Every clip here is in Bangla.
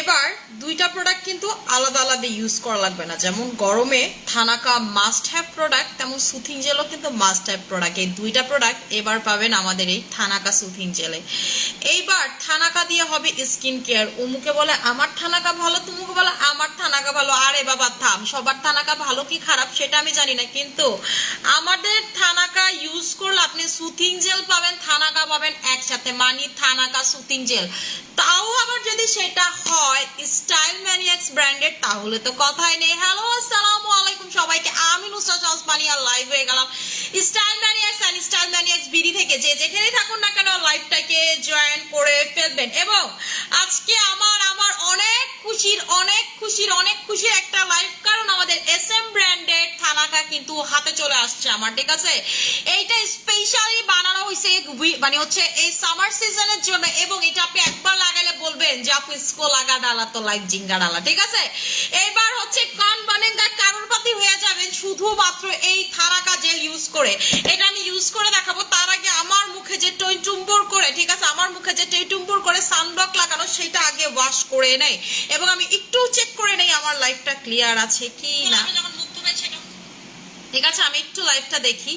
এবার দুইটা প্রোডাক্ট কিন্তু আলাদা আলাদা ইউজ করা লাগবে না। যেমন গরমে থানাকা মাস্ট হ্যাভ প্রোডাক্ট, তেমন সুথিং জেলও কিন্তু মাস্ট হ্যাভ প্রোডাক্ট। এই দুইটা প্রোডাক্ট এবার পাবেন আমাদের এই থানাকা সুথিং জেলে। এইবার থানাকা দিয়ে হবে স্কিন কেয়ার। অমুকে বলে আমার থানাকা ভালো, তুমুকে বলে আমার থানাকা ভালো। আরে বাবা থাম, সবার থানাকা ভালো কি খারাপ সেটা আমি জানি না, কিন্তু আমাদের থানাকা ইউজ করলে আপনি সুথিং জেল পাবেন, থানাকা পাবেন একসাথে, মানে থানাকা সুথিং জেল। তাও আবার যদি সেটা হয় স্টাইল ম্যানিয়াক্স ব্র্যান্ডেড, তাহলে তো কথাই নেই। হ্যালো আসসালামু আলাইকুম সবাইকে, আমি নুসরাত ওসমানী আর লাইভ হয়ে গেলাম style maniacs and style maniacs BD থেকে। যে যেখানেই থাকুন না কেন লাইভটাকে জয়েন করে ফেলবেন। এবং আজকে আমার অনেক খুশির একটা লাইভ, কারণ আমাদের SM ব্র্যান্ডেড থানাকা কিন্তু হাতে চলে আসছে আমার, ঠিক আছে? এইটা স্পেশালি বানানো হয়েছে মানে হচ্ছে এই সামার সিজনের জন্য, এবং এটা আপনি একবার লাগাইলে বলবেন যে আপনি ইসকো লাগা ডালা তো লাইভ জিঙ্গা ডালা, ঠিক আছে? এবার হচ্ছে কান বানেঙ্গা কারোরপাতি হয়ে যাবেন শুধুমাত্র এই থানাকা জেল ইউজ করে। এটা আমি ইউজ করে দেখাবো। তার আগে আমার মুখে যে টইটুম্বুর করে, ঠিক আছে, আমার মুখে যে টইটুম্বুর করে সানব্লক লাগানো সেটা আগে ওয়াশ করে নেই, এবং আমি একটু চেক করে নেই আমার লাইফটা ক্লিয়ার আছে কি না, ঠিক আছে? আমি একটু লাইফটা দেখি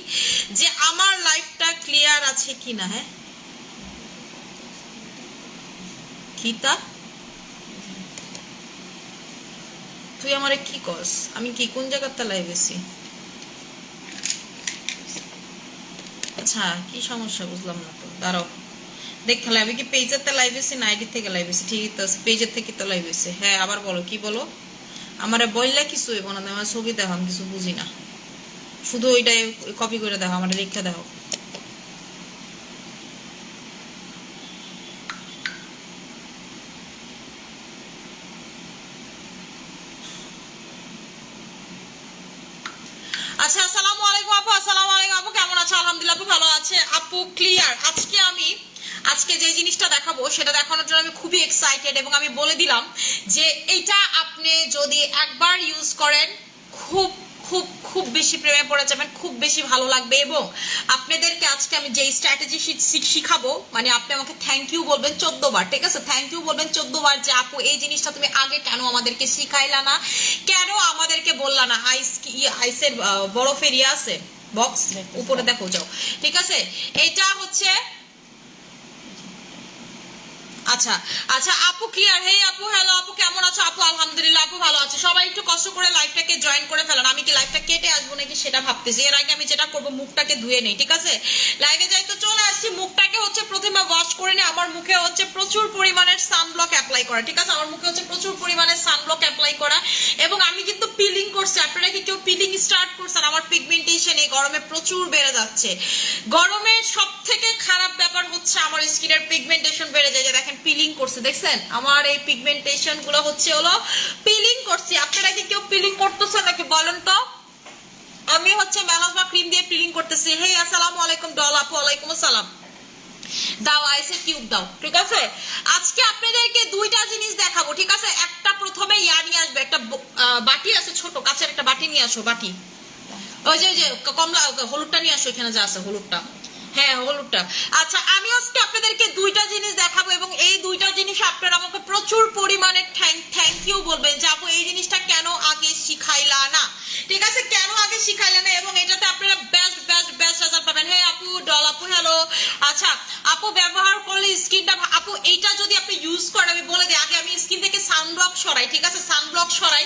যে আমার লাইফটা ক্লিয়ার আছে কি না। হ্যাঁ খিতা, তুই আমারে কি কস? আমি কি কোন জায়গাতে লাইভ আছি? আচ্ছা কি সমস্যা বুঝলাম না তো, দাঁড়াও দেখলে আমি কি পেজের তে লাইভ আছি না আইডি থেকে লাইভ আছি? ঠিক আছে পেজের থেকে তো লাইভ আছি। হ্যাঁ আবার বলো, কি বলো? আমারে বললে কিছু হইব না, আমার ছবি দেখো, আমি কিছু বুঝি না, শুধু ওইটাই কপি করে দেখো, আমার রেখা দেখো। আচ্ছা আসসালামু আলাইকুম আপু, আসসালামু আলাইকুম আপু, কেমন আছো? আলহামদুলিল্লাহ আপু ভালো আছে আপু, ক্লিয়ার। আজকে যে জিনিসটা দেখাবো সেটা দেখানোর জন্য আমি খুবই এক্সাইটেড, এবং আমি বলে দিলাম যে এটা আপনি যদি একবার ইউজ করেন খুব খুব খুব বেশি প্রেমে পড়ে যাবেন, খুব বেশি ভালো লাগবে। এবং আপনাদেরকে আজকে আমি যে স্ট্র্যাটেজি শিখাবো, মানে আপনি আমাকে থ্যাংক ইউ বলবেন 14 বার, ঠিক আছে? থ্যাংক ইউ বলবেন 14 বার যে আপু এই জিনিসটা তুমি আগে কেন আমাদেরকে শিখাইলা না, কেন আমাদেরকে বললা না। আইসের বরফের ইয়ে আছে বক্স, উপরে দেখো যাও, ঠিক আছে? এটা হচ্ছে আচ্ছা আচ্ছা আপু ক্লিয়ার। হে আপু, হ্যালো আপু, কেমন আছো আপু? আলহামদুলিল্লাহ আপু ভালো আছে। সবাই একটু কষ্ট করে লাইভটাকে জয়েন করে ফেলেন। আমি কি লাইভটা কেটে আসবো নাকি সেটা ভাবতেছি। এর আগে আমি যেটা করবো মুখটাকে ধুয়ে নেই, ঠিক আছে? লাইভে যাই তো চলে আসছি। মুখটাকে হচ্ছে প্রথমে ওয়াশ করে নিই। আমার মুখে হচ্ছে প্রচুর পরিমাণের সানব্লক অ্যাপ্লাই করা, ঠিক আছে? আমার মুখে হচ্ছে প্রচুর পরিমাণের সানব্লক অ্যাপ্লাই করা, এবং আমি কিন্তু পিলিং করছি। আপনারা কি কেউ পিলিং স্টার্ট করছেন? আমার পিগমেন্টেশন এই গরমে প্রচুর বেড়ে যাচ্ছে। গরমের সব থেকে খারাপ ব্যাপার হচ্ছে আমার স্কিনের পিগমেন্টেশন বেড়ে যায়। যে দেখেন পিলিং করছে, দেখছেন আমার এই পিগমেন্টেশন গুলো হচ্ছে হলো পিলিং করছি। আপনারা কি কেউ পিলিং করতেছেন নাকি বলেন তো? আমি হচ্ছে মেলাজমা ক্রিম দিয়ে পিলিং করতেছি। হে আসসালামু আলাইকুম ডল আপু, ওয়ালাইকুম আসসালাম। দাও আইসে কিউব দাও, ঠিক আছে? আজকে আপনাদেরকে দুইটা জিনিস দেখাবো, ঠিক আছে? একটা প্রথমে ইয়া নিয়ে আসবে, একটা বাটি আছে ছোট কাচের, একটা বাটি নিয়ে আসো, বাটি ওই যে কমলা হলুদটা নিয়ে আসো, এখানে যা আছে হলুদটা, হ্যাঁ হলুদটা। আচ্ছা আমি আজকে আপনাদেরকে দুইটা জিনিস দেখাবো, এবং এই দুইটা জিনিস আপনারা আমাকে প্রচুর পরিমাণে থ্যাংক ইউ বলবেন যে আপু এই জিনিসটা কেন আগে শিখাইলা না, ঠিক আছে? কেন আগে শিখাইলা না, এবং এটাতে আপনারা বেস্ট বেস্ট বেস্ট রেজাল্ট পাবেন। হ্যাঁ আপু ডল আপু হ্যালো। আচ্ছা আপু ব্যবহার করলে স্কিনটা আপু এইটা যদি আপনি ইউজ করেন, আমি বলে দিই আগে আমি স্কিন থেকে সানব্লক সরাই, ঠিক আছে? সানব্লক সরাই,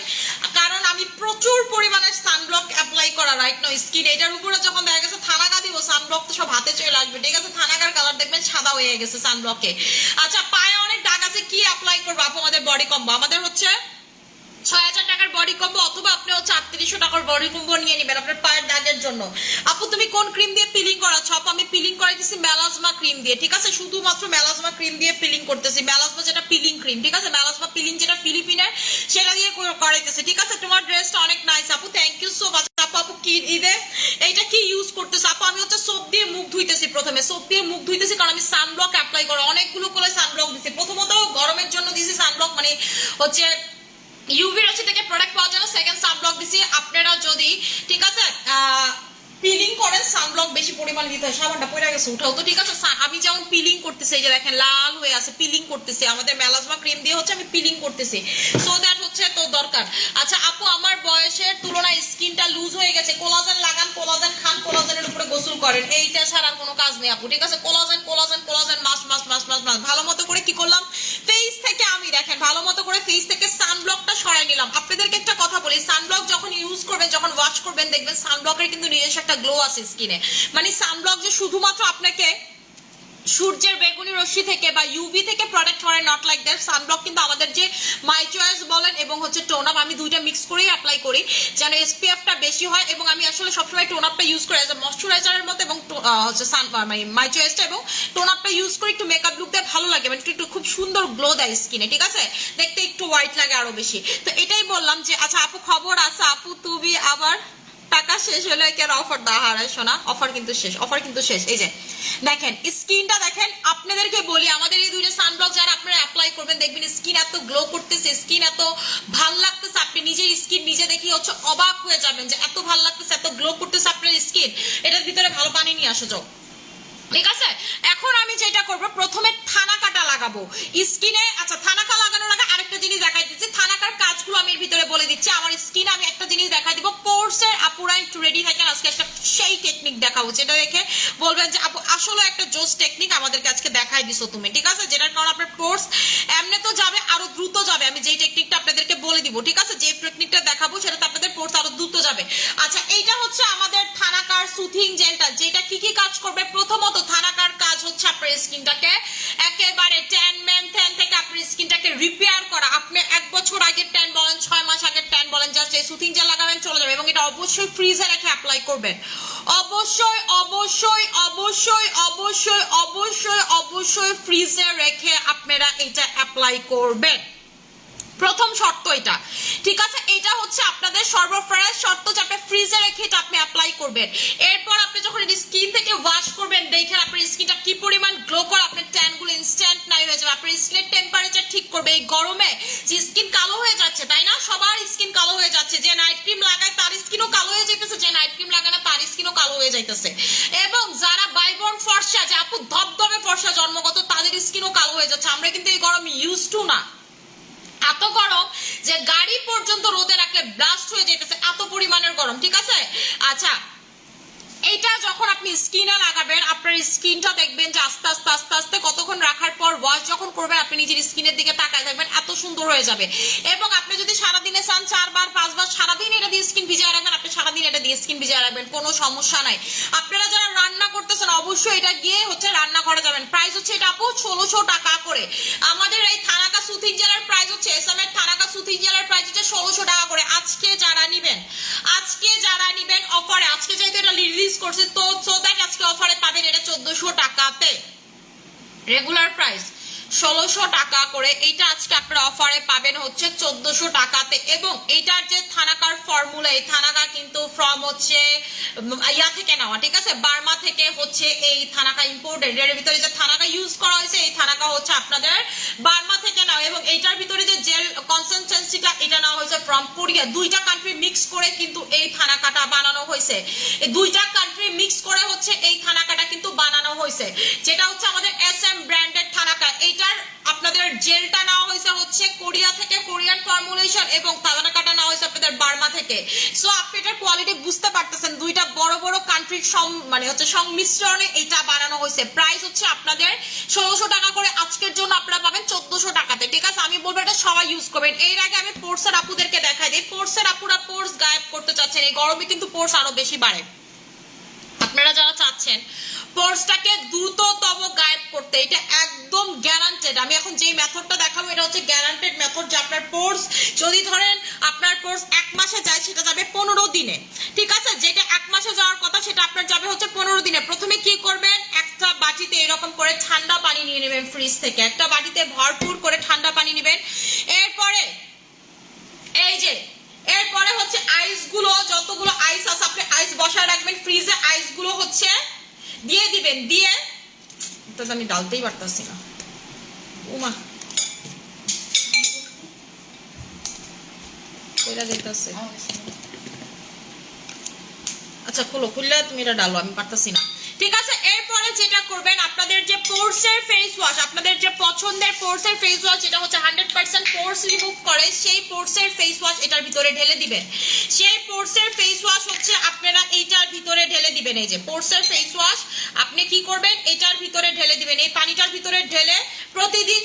কারণ আমি প্রচুর পরিমাণে সানব্লক অ্যাপ্লাই করা রাইট নাও স্কিন। এটার উপরে যখন দেখা গেছে থানাকা দিব, সানব্লক তো সব হাতে চলে আসবে, ঠিক আছে? থানাকার কালার দেখবেন সাদা হয়ে গেছে সানব্লকে। আচ্ছা পায়ে অনেক দাগ আছে, কি অ্যাপ্লাই করবো আপু? আমাদের বডি কম্বো, আমাদের হচ্ছে 6000 টাকার বডি কম্বো, অথবা আপনি হচ্ছে 3800 টাকার বডি কম্বো নিয়ে নেবেন আপনার পায়ের দাগের জন্য। আপু তুমি কোন ক্রিম দিয়ে পিলিং করাচ্ছ? আপু আমি পিলিং করাইতেছি মেলাজমা ক্রিম দিয়ে, ঠিক আছে? শুধুমাত্র মেলাজমা ক্রিম দিয়ে পিলিং করতেছি। মেলাজমা যেটা পিলিং ক্রিম, ঠিক আছে? মেলাজমা পিলিং যেটা ফিলিপিনের, সেটা দিয়ে করাইতেছি, ঠিক আছে? তোমার ড্রেসটা অনেক নাইস আপু, থ্যাংক ইউ সো মাচ আপু। আপু কি ঈদে এইটা কি ইউজ করতেছে আপু? আমি হচ্ছে সোপ দিয়ে মুখ ধুইতেছি, প্রথমে সোপ দিয়ে মুখ ধুইতেছি, কারণ আমি সানব্লক অ্যাপ্লাই করা অনেকগুলো করে সানব্লক দিছি। প্রথমত গরমের জন্য দিছি সানব্লক, মানে হচ্ছে ইউভি রশ্মি থেকে প্রোডাক্ট পাওয়ার জন্য সেকেন্ড সানব্লক দিছি। আপনারা যদি, ঠিক আছে, পিলিং করেন সানব্লক বেশি পরিমাণ দিতে হয়। সাবানটা পড়ে গেছে, উঠাও তো। ঠিক আছে, আমি যেমন পিলিং করতেছি, এই যে দেখেন লাল হয়ে আছে, পিলিং করতেছি, আমাদের মেলাজমা ক্রিম দিয়ে হচ্ছে আমি পিলিং করতেছি, সো দ্যাট হচ্ছে তো দরকার। আচ্ছা আপু, আমার বয়সের তুলনায় স্কিনটা লুজ হয়ে গেছে, কোলাজেন লাগান, কোলাজেন খান, কোলাজেনের উপরে গোসল করেন, এইটা ছাড়া কোনো কাজ নেই আপু। ঠিক আছে, collagen collagen collagen must must must must must. ভালো মতো করে কি করলাম, ফেস থেকে আমি দেখেন ভালো মতো করে ফেস থেকে সানব্লকটা সরাই নিলাম। আপনাদেরকে একটা কথা বলি, সানব্লক যখন ইউজ করবেন, যখন ওয়াশ করবেন, দেখবেন সানব্লকের কিন্তু নিজস্ব একটা গ্লো আছে স্কিনে। মানে সানব্লক যে শুধুমাত্র আপনাকে সূর্যের বেগুনি রশ্মি থেকে বা ইউভি থেকে প্রোটেক্ট করে, নট লাইক দ্যাট। সানব্লক কিন্তু আমাদের যে মাই চয়েস বলেন এবং হচ্ছে টোন আপ, আমি দুইটা মিক্স করেই অ্যাপ্লাই করি যেন এসপিএফটা বেশি হয়। এবং আমি আসলে সবসময় টোন আপটা ইউজ করি অ্যাজ এ ময়শ্চারাইজারের মতো, এবং হচ্ছে মাই চয়েসটা এবং টোন আপটা ইউজ করি একটু মেকআপ লুক দেয় ভালো লাগে, মানে একটু খুব সুন্দর গ্লো দেয় স্কিনে। ঠিক আছে, দেখতে একটু হোয়াইট লাগে আরো বেশি। তো এটাই বললাম যে আচ্ছা আপু খবর আছে আপু, তুমি আবার টাকা শেষ হলে কেন অফার দা হারায় শোনা, অফার কিন্তু শেষ, অফার কিন্তু শেষ। এই যে দেখেন স্কিনটা দেখেন, আপনাদেরকে বলি আমাদের এই দুইটা সানব্লক যারা আপনারা অ্যাপ্লাই করবেন দেখবেন স্কিন এত গ্লো করতেছে, স্কিন এত ভাল লাগতেছে, আপনি নিজের স্কিন নিজে দেখি হচ্ছে অবাক হয়ে যাবেন যে এত ভাল লাগতেছে, এত গ্লো করতেছে আপনার স্কিন। এটার ভিতরে ভালো পানি নিয়ে আসো যাও। ঠিক আছে, এখন আমি যেটা করবো প্রথমে থানাকাটা লাগাবো স্কিনে। আচ্ছা থানাকা লাগানোর আগে আরেকটা জিনিস দেখাই দিচ্ছি, থানাকার কাজগুলো আমি এর ভিতরে বলে দিচ্ছি। আমার স্কিনে আমি একটা জিনিস দেখাই দিব, পোর্সের আপুরা একটু রেডি থাকেন, আজকে একটা সেই টেকনিক দেখাবো যেটা দেখে বলবেন যে আপু আসলে একটা জোস টেকনিক আমাদেরকে আজকে দেখাই দিছো তুমি। ঠিক আছে, যেটার কারণে আপনার পোর্স এমনি তো যাবে, আরো দ্রুত যাবে। আমি যেই টেকনিকটা আপনাদেরকে বলে দিব, ঠিক আছে, যে টেকনিকটা দেখাবো সেটাতে আপনাদের পোর্স আরো দ্রুত যাবে। আচ্ছা এইটা হচ্ছে আমাদের থানাকার সুথিং জেলটা, যেটা কি কি কাজ করবে। প্রথমত থানাকার কাজ হচ্ছে আপনার স্কিনটাকে একেবারে ট্যান ম্যান ট্যান থেকে আপনার স্কিনটাকে রিপেয়ার করা। আপনি 1 বছর আগের ট্যান বলেন, 6 মাস আগের ট্যান বলেন, জাস্ট এই সুথিং জেল লাগাবেন চলে যাবে। এবং এটা অবশ্যই ফ্রিজে রেখে অ্যাপ্লাই করবেন, অবশ্যই অবশ্যই অবশ্যই অবশ্যই অবশ্যই অবশ্যই ফ্রিজে রেখে আপনারা এটা অ্যাপ্লাই করবেন। প্রথম শর্ত এটা, ঠিক আছে, এটা হচ্ছে আপনাদের সর্বফার্স্ট শর্ত যে আপনি ফ্রিজে রেখে এটা আপনি অ্যাপ্লাই করবেন। এরপর আপনি যখন স্কিন থেকে ওয়াশ করবেন দেখেন আপনার স্কিনটা কি পরিমাণ গ্লো করে, আপনার ট্যান গুলো ইনস্ট্যান্ট নাই হয়ে যাবে। আপনার স্কিনের টেম্পারেচার ঠিক করবে। এই গরমে যে স্কিন কালো হয়ে যাচ্ছে, তাই না, সবার স্কিন কালো হয়ে যাচ্ছে, যে নাইট ক্রিম লাগায় তার স্কিনও কালো হয়ে যাইতেছে, যে নাইট ক্রিম লাগায় না তার স্কিনও কালো হয়ে যাইতেছে। এবং যারা বাইবর্ন ফর্সা, যে আপু ধবধবে ফর্সা জন্মগত, তাদের স্কিনও কালো হয়ে যাচ্ছে। আমরা কিন্তু এই গরম ইউজ টু না, এত গরম যে গাড়ি পর্যন্ত রোদে রাখলে ব্লাস্ট হয়ে যেতেছে, এত পরিমাণের গরম। ঠিক আছে, আচ্ছা এইটা যখন আপনি স্কিনে লাগাবেন আপনার স্কিনটা দেখবেন যে আস্তে আস্তে আস্তে আস্তে কতক্ষণ রাখার পর ওয়াশ যখন করবেন আপনি নিজের স্কিনের দিকে তাকায় থাকবেন, এত সুন্দর হয়ে যাবে। এবং আপনি যদি সারাদিনে চান 4 বার 5 বার সারাদিন এটা দিয়ে স্কিন ভিজিয়ে রাখবেন, আপনি সারাদিন এটা দিয়ে স্কিন ভিজিয়ে রাখবেন, কোনো সমস্যা নাই। আপনারা যারা রান্না করতেছেন অবশ্যই এটা গিয়ে হচ্ছে রান্না করা যাবেন। প্রাইস হচ্ছে এটা আপু 1600 টাকা করে। আমাদের এই থানাকা সুথিং জেলার প্রাইস হচ্ছে, এসএম এর থানাকা সুথিং জেলার প্রাইস হচ্ছে 1600 টাকা করে। আজকে যারা নিবেন অফারে, আজকে যেহেতু এটা রিলিজ করছে তো সো দ্যাট আজকে অফারে পাবেন এটা 1400 টাকাতে। রেগুলার প্রাইস 1600 টাকা করে, এইটা আজকে আপনারা অফারে পাবেন হচ্ছে 1400 টাকাতে। এবং এইটার যে থানাকার ফর্মুলা, এই থানাকা কিন্তু ফ্রম হচ্ছে ইয়া থেকে নেওয়া, ঠিক আছে, বার্মা থেকে হচ্ছে এই থানাকা ইম্পোর্টেড। এর ভিতরে যে থানাকা ইউজ করা হয়েছে এই থানাকা হচ্ছে আপনাদের বার্মা থেকে নেওয়া। এবং এইটার ভিতরে যে জেল কনসেন্ট্রেন্সিটা এটা নেওয়া হয়েছে ফ্রম কোরিয়া। দুইটা কান্ট্রি মিক্স করে কিন্তু এই থানাকাটা বানানো হয়েছে, এই দুইটা কান্ট্রি মিক্স করে হচ্ছে এই থানাকাটা কিন্তু বানানো হয়েছে, যেটা হচ্ছে আমাদের এসএম ব্র্যান্ডেড থানাকা। এইটার আপনাদের জেলটা নেওয়া হয়েছে হচ্ছে কোরিয়া থেকে, কোরিয়ান ফর্মুলেশন, এবং থানাকাটা নেওয়া হয়েছে আপনাদের বার্মা থেকে। সো আপনি এটার কোয়ালিটি বুঝতে পারতেছেন, দুইটা বড় বড় কান্ট্রির মানে হচ্ছে সংমিশ্রণে এটা বানানো হয়েছে। প্রাইস হচ্ছে আপনাদের 1600 টাকা করে, আজকের জন্য আপনারা পাবেন 1400 টাকাতে। ঠিক আছে, আমি বলবো এটা সবাই ইউজ করবেন। এর আগে আমি পোর্সের আপুদেরকে দেখাই দিই, পোর্সের আপুরা পোর্স গায়েব করতে চাচ্ছেন, এই গরমে কিন্তু পোর্স আরো বেশি বাড়ে। আপনারা যারা চাচ্ছেন পোর্সটাকে দ্রুততম গায়েব করতে, এটা একদম গ্যারান্টেড। আমি এখন যেই মেথডটা দেখাবো এটা হচ্ছে গ্যারান্টেড মেথড, যে আপনার পোর্স যদি ধরেন আপনার পোর্স 1 মাসে যায় সেটা যাবে 15 দিনে। ঠিক আছে, যেটা 1 মাসে যাওয়ার কথা সেটা আপনার যাবে হচ্ছে 15 দিনে। প্রথমে কি করবেন, একটা বাটিতে এরকম করে ঠান্ডা পানি নিয়ে নেবেন ফ্রিজ থেকে, একটা বাটিতে ভরপুর করে ঠান্ডা পানি নেবেন। এরপরে এই যে এরপরে হচ্ছে আইসগুলো, যতগুলো আইস আছে আপনি আইস বসায় রাখবেন ফ্রিজে, আইসগুলো হচ্ছে দিয়ে দিবেন। দিয়ে তো আমি ডালতেই পারতাছি না, উমা কইরা দিতেছে। আচ্ছা খোলো, খুললে তুমি এটা ডালো, আমি পারতাছি না। ঠিক আছে, এরপরে যেটা করবেন, আপনাদের যে পোর্সের ফেস ওয়াশ, আপনাদের যে পছন্দের পোর্সের ফেস ওয়াশ যেটা হচ্ছে 100% পোর্স রিমুভ করে, সেই পোর্সের ফেস ওয়াশ এটার ভিতরে ঢেলে দিবেন। সেই পোর্সের ফেস ওয়াশ হচ্ছে আপনারা এইটার ভিতরে ঢেলে দিবেন। এই যে পোর্সের ফেস ওয়াশ আপনি কি করবেন, এটার ভিতরে ঢেলে দিবেন। এই পানিটার ভিতরে ঢেলে প্রতিদিন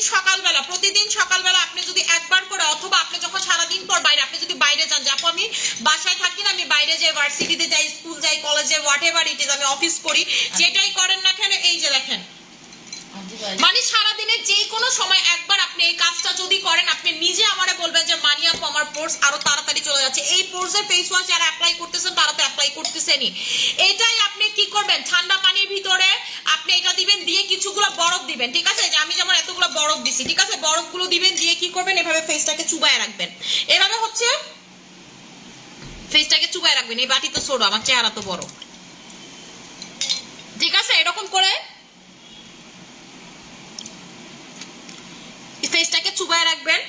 সকালবেলা আপনি যদি একবার করে, অথবা আপনি যখন সারাদিন পর বাইরে, আপনি যদি বাইরে যান, যে আপু আমি বাসায় থাকি না, আমি বাইরে যাই, ভার্সিটিতে যাই, স্কুল যাই, কলেজে, হোয়াট এভার ইট ইজ, আমি অফিস করি, যেটাই করেন না কেন, এই যে দেখেন, মানে সারাদিনে যে কোনো সময় একবার আপনি এই কাজটা যদি করেন, আপনি নিজে আমারে বলবেন যে মানি আপু আমার পোর্স আরো তাড়াতাড়ি চলে যাচ্ছে। এই পোর্সের ফেস ওয়াশ যারা অ্যাপ্লাই করতেছেন তারা তো অ্যাপ্লাই করতেছেনই। এটাই আপনি কি করবেন, ঠান্ডা পানির ভিতরে আপনি এটা দিবেন, দিয়ে কিছুগুলো বরফ দিবেন। ঠিক আছে, যে আমি যেমন এতগুলো বরফ দিছি, ঠিক আছে, বরফগুলো দিবেন, দিয়ে কি করবেন, এভাবে ফেসটাকে চুবায় রাখবেন। এভাবে হচ্ছে ফেসটাকে চুবায় রাখবেন। এই বাটি তো ছোট, আমার চেহারা তো বড়। ঠিক আছে, এরকম করে ফেসটাকে চুবায় রাখবেন,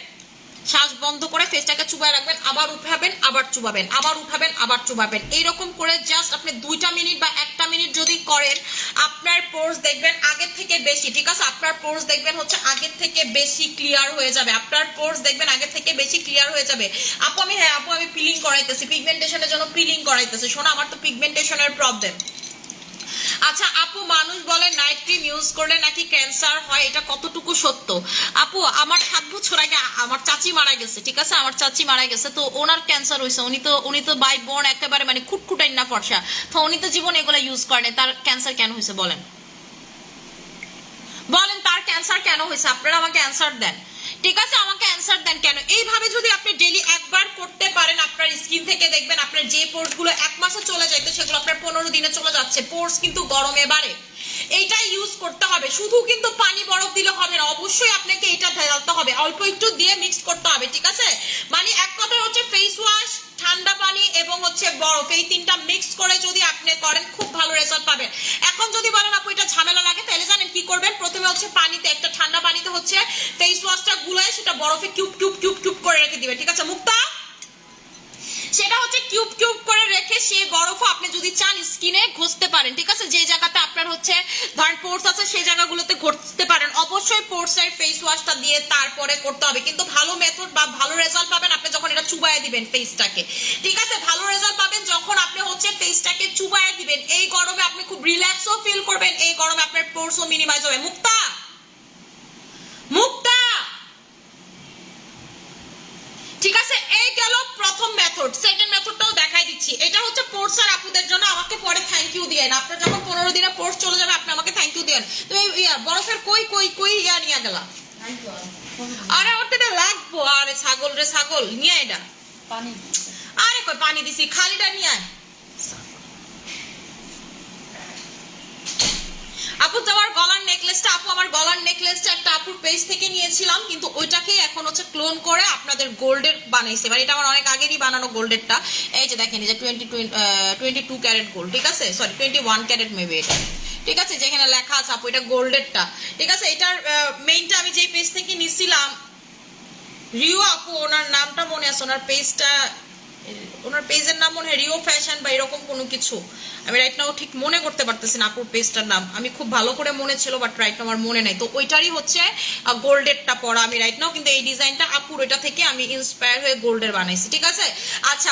শ্বাস বন্ধ করে ফেসটাকে চুবায় রাখবেন, আবার উঠাবেন, আবার চুবাবেন, আবার উঠাবেন, আবার চুবাবেন। এইরকম করে জাস্ট আপনি 2টা মিনিট বা 1টা মিনিট যদি করেন, আপনার পোর্স দেখবেন আগের থেকে বেশি, ঠিক আছে, আপনার পোর্স দেখবেন হচ্ছে আগের থেকে বেশি ক্লিয়ার হয়ে যাবে। আপনার পোর্স দেখবেন আগের থেকে বেশি ক্লিয়ার হয়ে যাবে। আপু আমি পিলিং করাইতেছি, পিগমেন্টেশনের জন্য পিলিং করাইতেছি। শোনো, আমার তো পিগমেন্টেশনের প্রবলেম। আচ্ছা আপু, মানুষ বলে নাইট ক্রিম ইউজ করলে নাকি ক্যান্সার হয়, এটা কতটুকু সত্য? আপু, আমার 7 বছর আগে আমার চাচি মারা গেছে, ঠিক আছে, আমার চাচি মারা গেছে, তো ওনার ক্যান্সার হয়েছে। উনি তো বাই বোন একেবারে মানে খুটখুটাই না ফর্সা, তো উনি তো জীবন এগুলো ইউজ করেন, তার ক্যান্সার কেন হয়েছে বলেন? তার ক্যান্সার কেন হয়েছে? আপনারা আমাকে অ্যান্সার দেন। ঠিক আছে, আমাকে অ্যান্সার দেন কেন। এইভাবে যদি আপনি ডেইলি একবার করতে পারেন, আপনার স্কিন থেকে দেখবেন আপনার যে পোর্স গুলো 1 মাসে চলে যায়, তো সেগুলো আপনার 15 দিনে চলে যাচ্ছে। পোর্স কিন্তু গরমে বাড়ে, এইটা ইউজ করতে হবে। শুধু কিন্তু পানি বরফ দিলে হবে না, অবশ্যই আপনাকে এটা ঢালতে হবে, অল্প একটু দিয়ে মিক্স করতে হবে। ঠিক আছে, মানে এক কথা হচ্ছে ফেস ওয়াশ, ঠান্ডা পানি এবং হচ্ছে বরফ, এই 3টা মিক্স করে যদি আপনি করেন, খুব ভালো রেজাল্ট পাবেন। এখন যদি বলেন আপু এটা ঝামেলা লাগে, তাহলে জানেন কি করবেন, প্রথমে হচ্ছে পানিতে, একটা ঠান্ডা পানিতে হচ্ছে ফেস ওয়াশটা গুলায় সেটা বরফে কিউব কিউব কিউব কিউব করে রেখে দিবেন। ঠিক আছে মুক্তা, সেটা হচ্ছে কিউব কিউব করে রেখে সেই বরফও আপনি যদি চান স্কিনে ঘষতে পারেন। ঠিক আছে, যে জায়গাতে আপনার হচ্ছে ধরেন পোর্স আছে সেই জায়গাগুলোতে ঘষতে পারেন। অবশ্যই পোর্সের ফেস ওয়াশটা দিয়ে তারপরে করতে হবে, কিন্তু ভালো মেথড বা ভালো রেজাল্ট পাবেন আপনি যখন এটা চুবায়ে দিবেন ফেসটাকে। ঠিক আছে, ভালো রেজাল্ট পাবেন যখন আপনি হচ্ছে ফেসটাকে চুবায়ে দিবেন। এই গরমে আপনি খুব রিল্যাক্সও ফিল করবেন, এই গরমে আপনার পোর্সও মিনিমাইজ হবে। মুক্তা, ঠিক আছে, এই গেল প্রথম মেথড। সেকেন্ড মেথডটাও দেখাই দিচ্ছি। এটা হচ্ছে পোর্সের আপুদের জন্য, আমাকে পরে থ্যাংক ইউ দিয়েন। আপনার যখন 15 দিনে পোর্স চলে যাবে, আপনি আমাকে থ্যাংক ইউ দিয়েন। তো বরফের কই নিয়ে গেলা? আরে ওর তো লাগবো। আরে ছাগল নিয়ে এটা পানি, আরে কই পানি দিছি, খালিটা নিয়ে আয়। আপু তোমার গলার নেকলেসটা, আমার গলার নেকলেসটা একটা আপুর পেজ থেকে নিয়েছিলাম, কিন্তু ওইটাকে এখন হচ্ছে ক্লোন করে আপনাদের গোল্ডের বানাইছে। মানে এটা আমার অনেক আগেরই বানানো গোল্ডেরটা। এই যে দেখেন, এই যে 22 ক্যারেট গোল্ড, ঠিক আছে, সরি 21 ক্যারেট মেবি এটা। ঠিক আছে, যেখানে লেখা আছে আপু এটা গোল্ডেরটা। ঠিক আছে, এটার মেইনটা আমি যে পেজ থেকে নিছিলাম, রিও আপু ওনার নামটা মনে আছে, ওনার পেজের নাম মনে হয় রিও ফ্যাশন বা এরকম কোনো কিছু। আমি রাইট নাও ঠিক মনে করতে পারতেছি না আপুর পেজটার নাম। আমি খুব ভালো করে মনে ছিল, বাট রাইট নাও আমার মনে নাই। তো ওইটারই হচ্ছে গোল্ডেরটা পরা আমি রাইট নাও, কিন্তু এই ডিজাইনটা আপুর ওইটা থেকে আমি ইন্সপায়ার হয়ে গোল্ডের বানাইছি। ঠিক আছে, আচ্ছা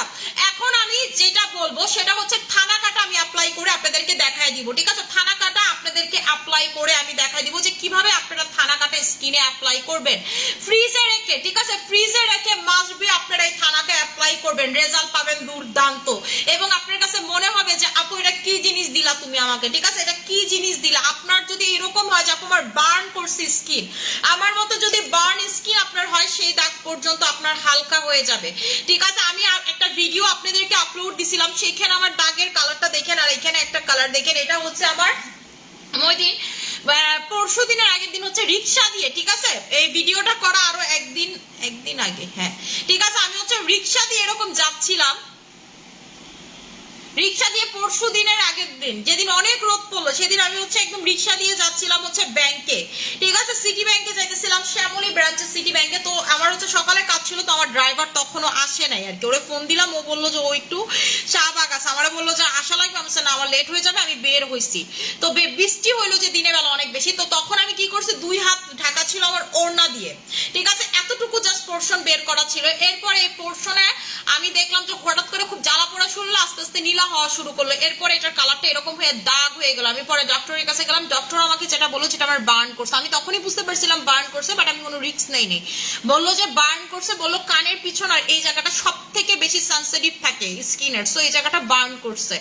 এখন আমি যেটা বলবো সেটা হচ্ছে থানা কাটা আমি অ্যাপ্লাই করে আপনাদেরকে দেখাই দিব। ঠিক আছে, থানা কাটা আপনাদেরকে অ্যাপ্লাই করে আমি দেখাই দিব যে কিভাবে আপনারা থানা কাটা স্কিনে অ্যাপ্লাই করবেন ফ্রিজে রেখে। ঠিক আছে, ফ্রিজে রেখে মাস্ট বি আপনারা এই থানাটা অ্যাপ্লাই করবেন, রেজাল্ট পাবেন দুর্দান্ত। এবং আপনার কাছে মনে হবে যে আপু এটা কি জিনিস দিলা তুমি আমাকে। ঠিক আছে, এটা কি জিনিস দিলা। আপনার যদি এরকম হয় যে আপু আমার বার্ন করছে স্কিন, আমার মতো যদি বার্ন স্কিন আপনার হয়, সেই দাগ পর্যন্ত আপনার হালকা হয়ে যাবে। ঠিক আছে, আমি একটা ভিডিও আপনাদেরকে আপলোড দিছিলাম, সেখানে আমার দাগের কালারটা দেখেন, আর এখানে একটা কালার দেখেন। এটা হচ্ছে আমার ওই দিন পরশু দিনের আগের দিন হচ্ছে রিক্সা দিয়ে, ঠিক আছে, এই ভিডিওটা করা আরো একদিন আগে, হ্যাঁ ঠিক আছে, আমি হচ্ছে রিক্সা দিয়ে এরকম যাচ্ছিলাম, রিক্সা দিয়ে পরশু দিনের আগের দিন যেদিন অনেক রোদ পড়লো, সেদিন আমি হচ্ছে একদম রিক্সা দিয়ে যাচ্ছিলাম হচ্ছে ব্যাংকে। ঠিক আছে, সিটি ব্যাংকে যাইতেছিলাম। গেছিলাম শ্যামলী ব্রাঞ্চে সিটি ব্যাংকে। তো আমার হচ্ছে সকালে কাজ ছিল, তো আমার ড্রাইভার তখনও আসে নাই আর কি। ওরে ফোন দিলাম, ও বললো যে ও একটু শাহবাগ আছে। আমার বললো যে আসা লাগবে, আমি না আমার লেট হয়ে যাবে, আমি বের হয়েছি। তো বৃষ্টি হইলো যে দিনের বেলা অনেক বেশি, তো তখন আমি কি করছি, 2 হাত ঢাকা ছিল আমার ওড়না দিয়ে, ঠিক আছে, এতটুকু জাস্ট পোর্শন বের করা ছিল। এরপরে এই পোর্শনে আমি দেখলাম যে হঠাৎ করে খুব জ্বালা পোড়া শুরু হলো, আস্তে আস্তে নীলা হওয়া শুরু করলো। এরপরে এটার কালারটা এরকম হয়ে দাগ হয়ে গেল। আমি পরে ডক্টরের কাছে গেলাম, ডক্টর আমাকে যেটা বললো যেটা আমার বার্ন করছে। আমি তখনই বুঝতে পারছিলাম বার্ন করছে, বাট আমি কোনো রিস্ক নেই। বললো যে বার্ন করছে, বললো কানের পিছন আর এই জায়গাটা সব থেকে বেশি সেন্সিটিভ থাকে স্কিনের, সো এই জায়গাটা বার্ন করছে।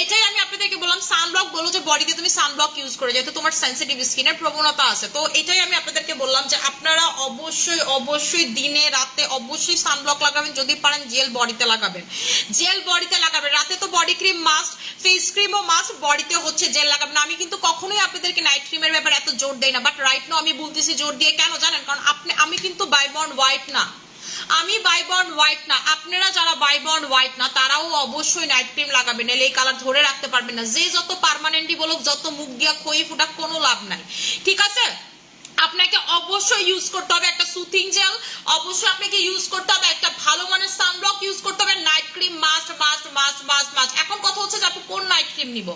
এটাই আমি আপনাদেরকে বললাম। সানব্লক বললো যে বডিতে তুমি সানব্লক ইউজ করে, যেহেতু তোমার সেন্সিটিভ স্কিনের প্রবণতা আছে। তো এটাই আমি আপনাদেরকে বললাম যে আপনারা অবশ্যই অবশ্যই দিনে রাতে অবশ্যই সানব্লক লাগাবেন, যদি পারেন জেল বডিতে লাগাবেন, জেল বডিতে লাগাবেন। রাতে তো বডি ক্রিম মাস্ট, ফেস ক্রিমও মাস্ট, বডিতে হচ্ছে জেল লাগাবেন। আমি কিন্তু কখনোই আপনাদেরকে নাইট ক্রিমের ব্যাপারে এত জোর দেই না, বাট রাইট নাও আমি বলতেছি জোর দিয়ে। কেন জানেন? কারণ আমি কিন্তু বাইবর্ন হোয়াইট না, আমি বাইবর্ন হোয়াইট না। আপনারা যারা বাইবর্ন হোয়াইট না তারাও অবশ্যই নাইট ক্রিম লাগাবেন, নাহলে এই কালার ধরে রাখতে পারবেন না। যে যত পার্মানেন্টই বলুক, যত মুখ দিয়া খই ফুটা, কোনো লাভ নাই, ঠিক আছে? আপনাকে অবশ্যই ইউজ করতে হবে একটা সুথিং জেল, অবশ্যই আপনাকে ইউজ করতে হবে একটা ভালো মানের সানব্লক, ইউজ করতে হবে night cream must must must must must. এখন কথা হচ্ছে যে আপনি কোন নাইট ক্রিম নিব।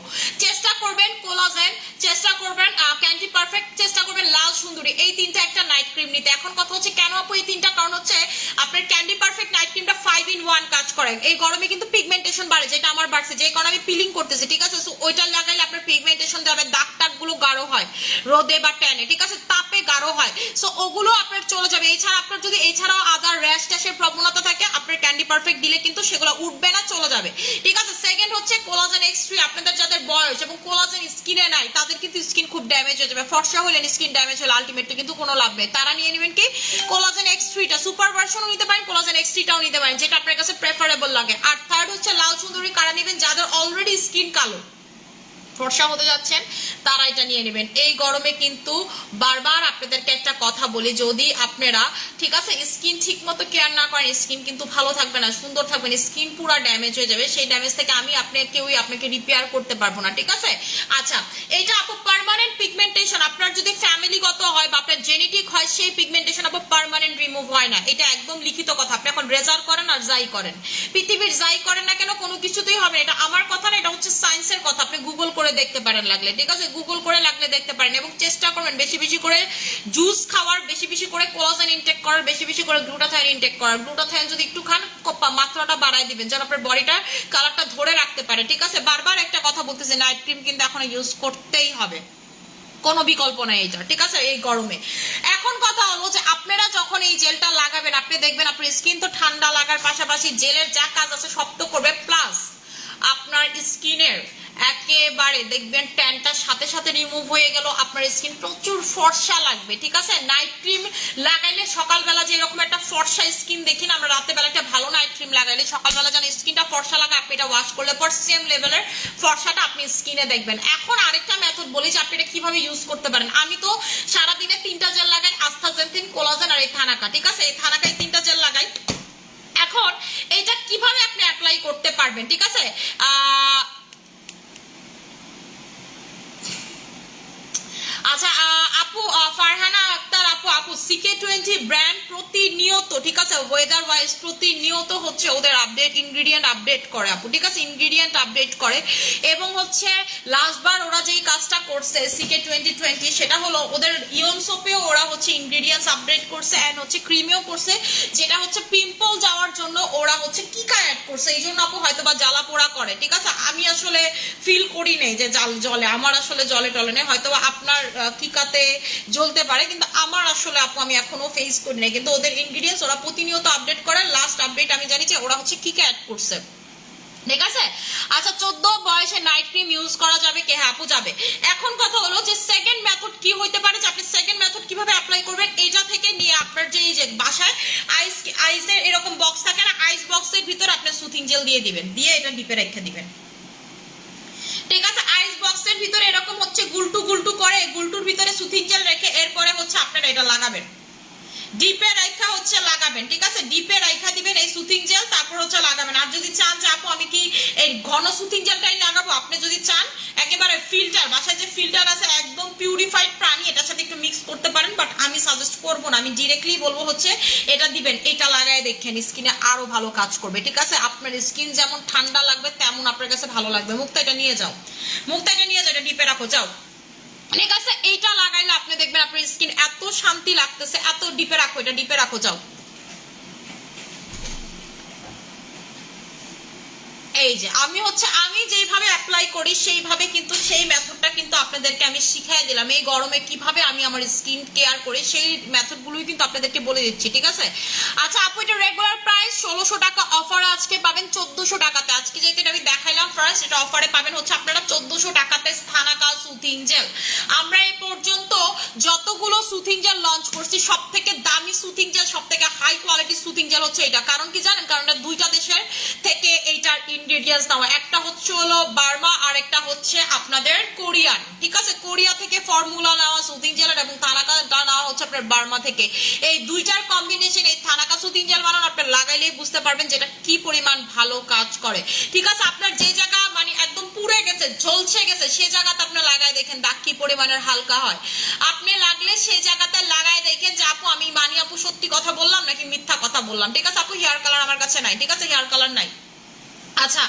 চেষ্টা করবেন কোলাজেন, চেষ্টা করবেন ক্যান্ডি পারফেক্ট, চেষ্টা করবেন লাল সুন্দরী, এই তিনটা একটা নাইট ক্রিম নিতে। এখন কথা হচ্ছে কেন আপু এই তিনটা? কারণ হচ্ছে আপনার ক্যান্ডি পারফেক্ট নাইট ক্রিমটা 5 in 1 কাজ করে। এই গরমে কিন্তু পিগমেন্টেশন বাড়ে, যেটা আমার বাড়ছে, যে কারণে আমি পিলিং করতেছি, ঠিক আছে? সো ওইটা লাগাইলে আপনার পিগমেন্টেশন যাবে, দাগ টাগ গুলো গাঢ় হয় রোদে বা ট্যানে, ঠিক আছে, তাপে গাঢ় হয়, সো ওগুলো আপনার চলে যাবে। এছাড়া আপনার যদি এছাড়াও আদার র্যাশ ট্যাশের প্রবণতা থাকে, আপনার ক্যান্ডি পারফেক্ট দিলে কিন্তু সেগুলো উঠবে না, চলে যাবে, ঠিক আছে? সেকেন্ড হচ্ছে কোলাজেন X3। আপনাদের যাদের বয়স এবং কোলাজেন স্কিনে নাই তাদের কিন্তু স্কিন খুব ড্যামেজ হয়ে যাবে। ফর্সা হলে স্কিন ড্যামেজ হলে আলটিমেটলি কিন্তু কোনো লাভ নেই। তারা নিয়ে নেবেন কি কোলাজেন X3টা, সুপার ভার্সনও নিতে পারেন, কোলাজেন X3টাও নিতে পারেন, যেটা আপনার কাছে প্রেফারেবল লাগে। আর থার্ড হচ্ছে লাল সুন্দরী। কারা নেবেন? যাদের অলরেডি স্কিন কালো, ফর্সা হতে যাচ্ছেন, তারা এটা নিয়ে নেবেন। এই গরমে কিন্তু বারবার আপনাদেরকে একটা কথা বলি, যদি আপনারা, ঠিক আছে, স্কিন ঠিক মতো কেয়ার না করেন, স্কিন কিন্তু ভালো থাকবে না, সুন্দর থাকবে না, স্কিন পুরো ড্যামেজ হয়ে যাবে। সেই ড্যামেজ থেকে কেউই আপনাকে রিপেয়ার করতে পারবো না, ঠিক আছে? আচ্ছা, এইটা আপু পার্মানেন্ট পিগমেন্টেশন, আপনার যদি ফ্যামিলিগত হয় বা আপনার জেনেটিক হয়, সেই পিগমেন্টেশন আপু পার্মানেন্ট রিমুভ হয় না। এটা একদম লিখিত কথা। আপনি এখন রেজার করেন আর যাই করেন, পৃথিবীর যাই করেন না কেন, কোনো কিছুতেই হবে না। এটা আমার কথা না, এটা হচ্ছে সায়েন্সের কথা। আপনি গুগল করে দেখতে পারেন লাগলে, ঠিক আছে? গুগল করে লাগলে দেখতে পারেন। এবং চেষ্টা করবেন বেশি বেশি করে জুস খাওয়ার, বেশি বেশি করে কোলাজেন ইনটেক করার, বেশি বেশি করে গ্লুটাথাইন ইনটেক করার। গ্লুটাথাইন যদি একটু খান, মাত্রাটা বাড়াই দিবেন, যেন আপনার বডিটার কালারটা ধরে রাখতে পারে, ঠিক আছে? বারবার একটা কথা বলতেছি, নাইট ক্রিম কিন্তু এখন ইউজ করতেই হবে, কোনো বিকল্প নাই এটা, ঠিক আছে, এই গরমে। এখন কথা হলো যে আপনারা যখন এই জেলটা লাগাবেন, আপনি দেখবেন আপনার স্কিন তো ঠান্ডা লাগার পাশাপাশি জেলের যা কাজ আছে সব তো করবে, প্লাস আপনার স্কিনের একেবারে দেখবেন ট্যানটা সাথে সাথে রিমুভ হয়ে গেল, আপনার স্কিন প্রচুর ফর্সা লাগবে, ঠিক আছে? নাইট ক্রিম লাগাইলে সকালবেলা যে এরকম একটা ফর্সা স্কিন দেখি না আমরা, রাতে বেলা একটা ভালো নাইট ক্রিম লাগাইলে সকালবেলা যেন স্কিনটা ফর্সা লাগে, আপনি এটা ওয়াশ করলে পর সেম লেভেলের ফর্সাটা আপনি স্কিনে দেখবেন। এখন আরেকটা মেথড বলি যে আপনি এটা কিভাবে ইউজ করতে পারেন। আমি তো সারাদিনে 3টা জেল লাগাই, আস্থাজেন্থিন, কোলাজেন আর এই থানাকা, ঠিক আছে? এই থানাকা, এই 3টা জেল লাগাই। এখন এইটা কিভাবে আপনি অ্যাপ্লাই করতে পারবেন, ঠিক আছে? আচ্ছা আপু, ফারহানা আক্তার আপু CK20 ব্র্যান্ড প্রতিনিয়ত, ঠিক আছে, ওয়েদার ওয়াইজ প্রতিনিয়ত হচ্ছে ওদের আপডেট, ইনগ্রিডিয়েন্ট আপডেট করে আপু, ঠিক আছে? ইনগ্রিডিয়েন্ট আপডেট করে। এবং হচ্ছে লাস্টবার ওরা যেই কাজটা করছে CK2020, সেটা হলো ওদের ইয়ন সোপেও ওরা হচ্ছে ইনগ্রিডিয়েন্টস আপডেট করছে, অ্যান্ড হচ্ছে ক্রিমেও করছে, যেটা হচ্ছে পিম্পল যাওয়ার জন্য ওরা হচ্ছে কিকা অ্যাড করছে। এই জন্য আপু হয়তো বা জ্বালা পোড়া করে, ঠিক আছে? আমি আসলে ফিল করি নেই যে জলে, আমার আসলে জলে টলে নেই, হয়তো আপনার কিকাতে জ্বলতে পারে, কিন্তু আমার আসলে আপু আমি এখনো ফেস করি নাই। কিন্তু ওদের ইনগ্রিডিয়েন্টস ওরা প্রতিনিয়ত আপডেট করে। লাস্ট আপডেট আমি জানি যে ওরা হচ্ছে কিকা অ্যাড করছে, ঠিক আছে? আচ্ছা, 14 বয়সে নাইট ক্রিম ইউজ করা যাবে কি? হ্যাঁ আপু, যাবে। এখন কথা হলো যে সেকেন্ড মেথড কি হইতে পারে, যে আপনি সেকেন্ড মেথড কিভাবে অ্যাপ্লাই করবেন। এটা থেকে নিয়ে আপনার যে এই যে বাসায় আইসের এরকম বক্স থাকে না, আইস বক্সের ভিতরে আপনি সুথিং জেল দিয়ে দিবেন, দিয়ে এটা ডিপে রেখে দিবেন, ঠিক আছে? আইস বক্সের ভিতরে এরকম হচ্ছে গুলটু গুলটু করে, গুলটুর ভিতরে সুথিং জেল রেখে এরপরে হচ্ছে আপনারা এটা লাগাবেন, ডিপে রাইখা হচ্ছে লাগাবেন, ঠিক আছে? ডিপে রাইখা দিবেন এই সুথিং জেল, তারপর হচ্ছে লাগাবেন। আর যদি চান যে আপু আমি কি এই ঘন সুথিং জেলটাই লাগাবো, আপনি যদি চান একেবারে ফিল্টার, বাসায় যে ফিল্টার আছে একদম পিউরিফাইড পানি, এটার সাথে একটু মিক্স করতে পারেন, বাট আমি সাজেস্ট করবো না। না, আমি ডিরেক্টলি বলবো হচ্ছে এটা দিবেন, এটা লাগায় দেখেন স্কিনে আরো ভালো কাজ করবে, ঠিক আছে? আপনার স্কিন যেমন ঠান্ডা লাগবে তেমন আপনার কাছে ভালো লাগবে। মুক্তা এটা নিয়ে যাও, মুক্তা এটা নিয়ে যাও, এটা ডিপে রাখো, যাও, ঠিক আছে? এইটা লাগাইলে আপনি দেখবেন আপনার স্কিন এত শান্তি লাগতেছে, এত ডিপে রাখো, এটা ডিপে রাখো, যাও। এই যে আমি যেইভাবে অ্যাপ্লাই করি সেইভাবে কিন্তু সেই মেথডটা কিন্তু আপনাদেরকে আমি শিখাই দিলাম। এই গরমে কিভাবে আমি আমার স্কিন কেয়ার করি সেই মেথডগুলোই কিন্তু আপনাদেরকে বলে দিচ্ছি, ঠিক আছে? আচ্ছা আপু, এটা রেগুলার প্রাইস 1600 টাকা, অফার আজকে পাবেন 1400 টাকাতে। আজকে যেটা আমি দেখাইলাম ফার্স্ট, এটা অফারে পাবেন হচ্ছে আপনারা 1400 টাকাতে থানাকা সুথিং জেল। আমরা এই পর্যন্ত যতগুলো সুথিং জেল লঞ্চ করছি সব থেকে দামি সুথিং জেল, সব থেকে হাই কোয়ালিটি সুথিং জেল হচ্ছে এটা। কারণ কি জানেন? কারণ এটা দুইটা দেশের থেকে এইটার ইনগ্রেডিয়েন্টস নেওয়া, একটা হচ্ছে হলো বার্মা আর একটা হচ্ছে আপনাদের কোরিয়ান, ঠিক আছে? কোরিয়া থেকে ফর্মুলা নেওয়া সুথিং জেল এবং থানাকাটা নেওয়া হচ্ছে আপনার বার্মা থেকে। এই দুইটার কম্বিনেশন এই থানাকা সুথিং জেল বানানো আপনার লাগাইলেই বুঝতে পারবেন যেটা কি পরিমাণ ভালো কাজ করে, ঠিক আছে? আপনার যে জায়গা মানে একদম পুড়ে গেছে, ঝলসে গেছে, সেই জায়গাতে আপনি লাগায় দেখেন দাগ কি পরিমাণের হালকা হয়। আপনি লাগলে সেই জায়গাতে লাগায় দেখেন যে আপু আমি মানি আপু সত্যি কথা বললাম নাকি মিথ্যা কথা বললাম, ঠিক আছে? আপু হেয়ার কালার আমার কাছে নাই, ঠিক আছে? হেয়ার কালার নাই। আচ্ছা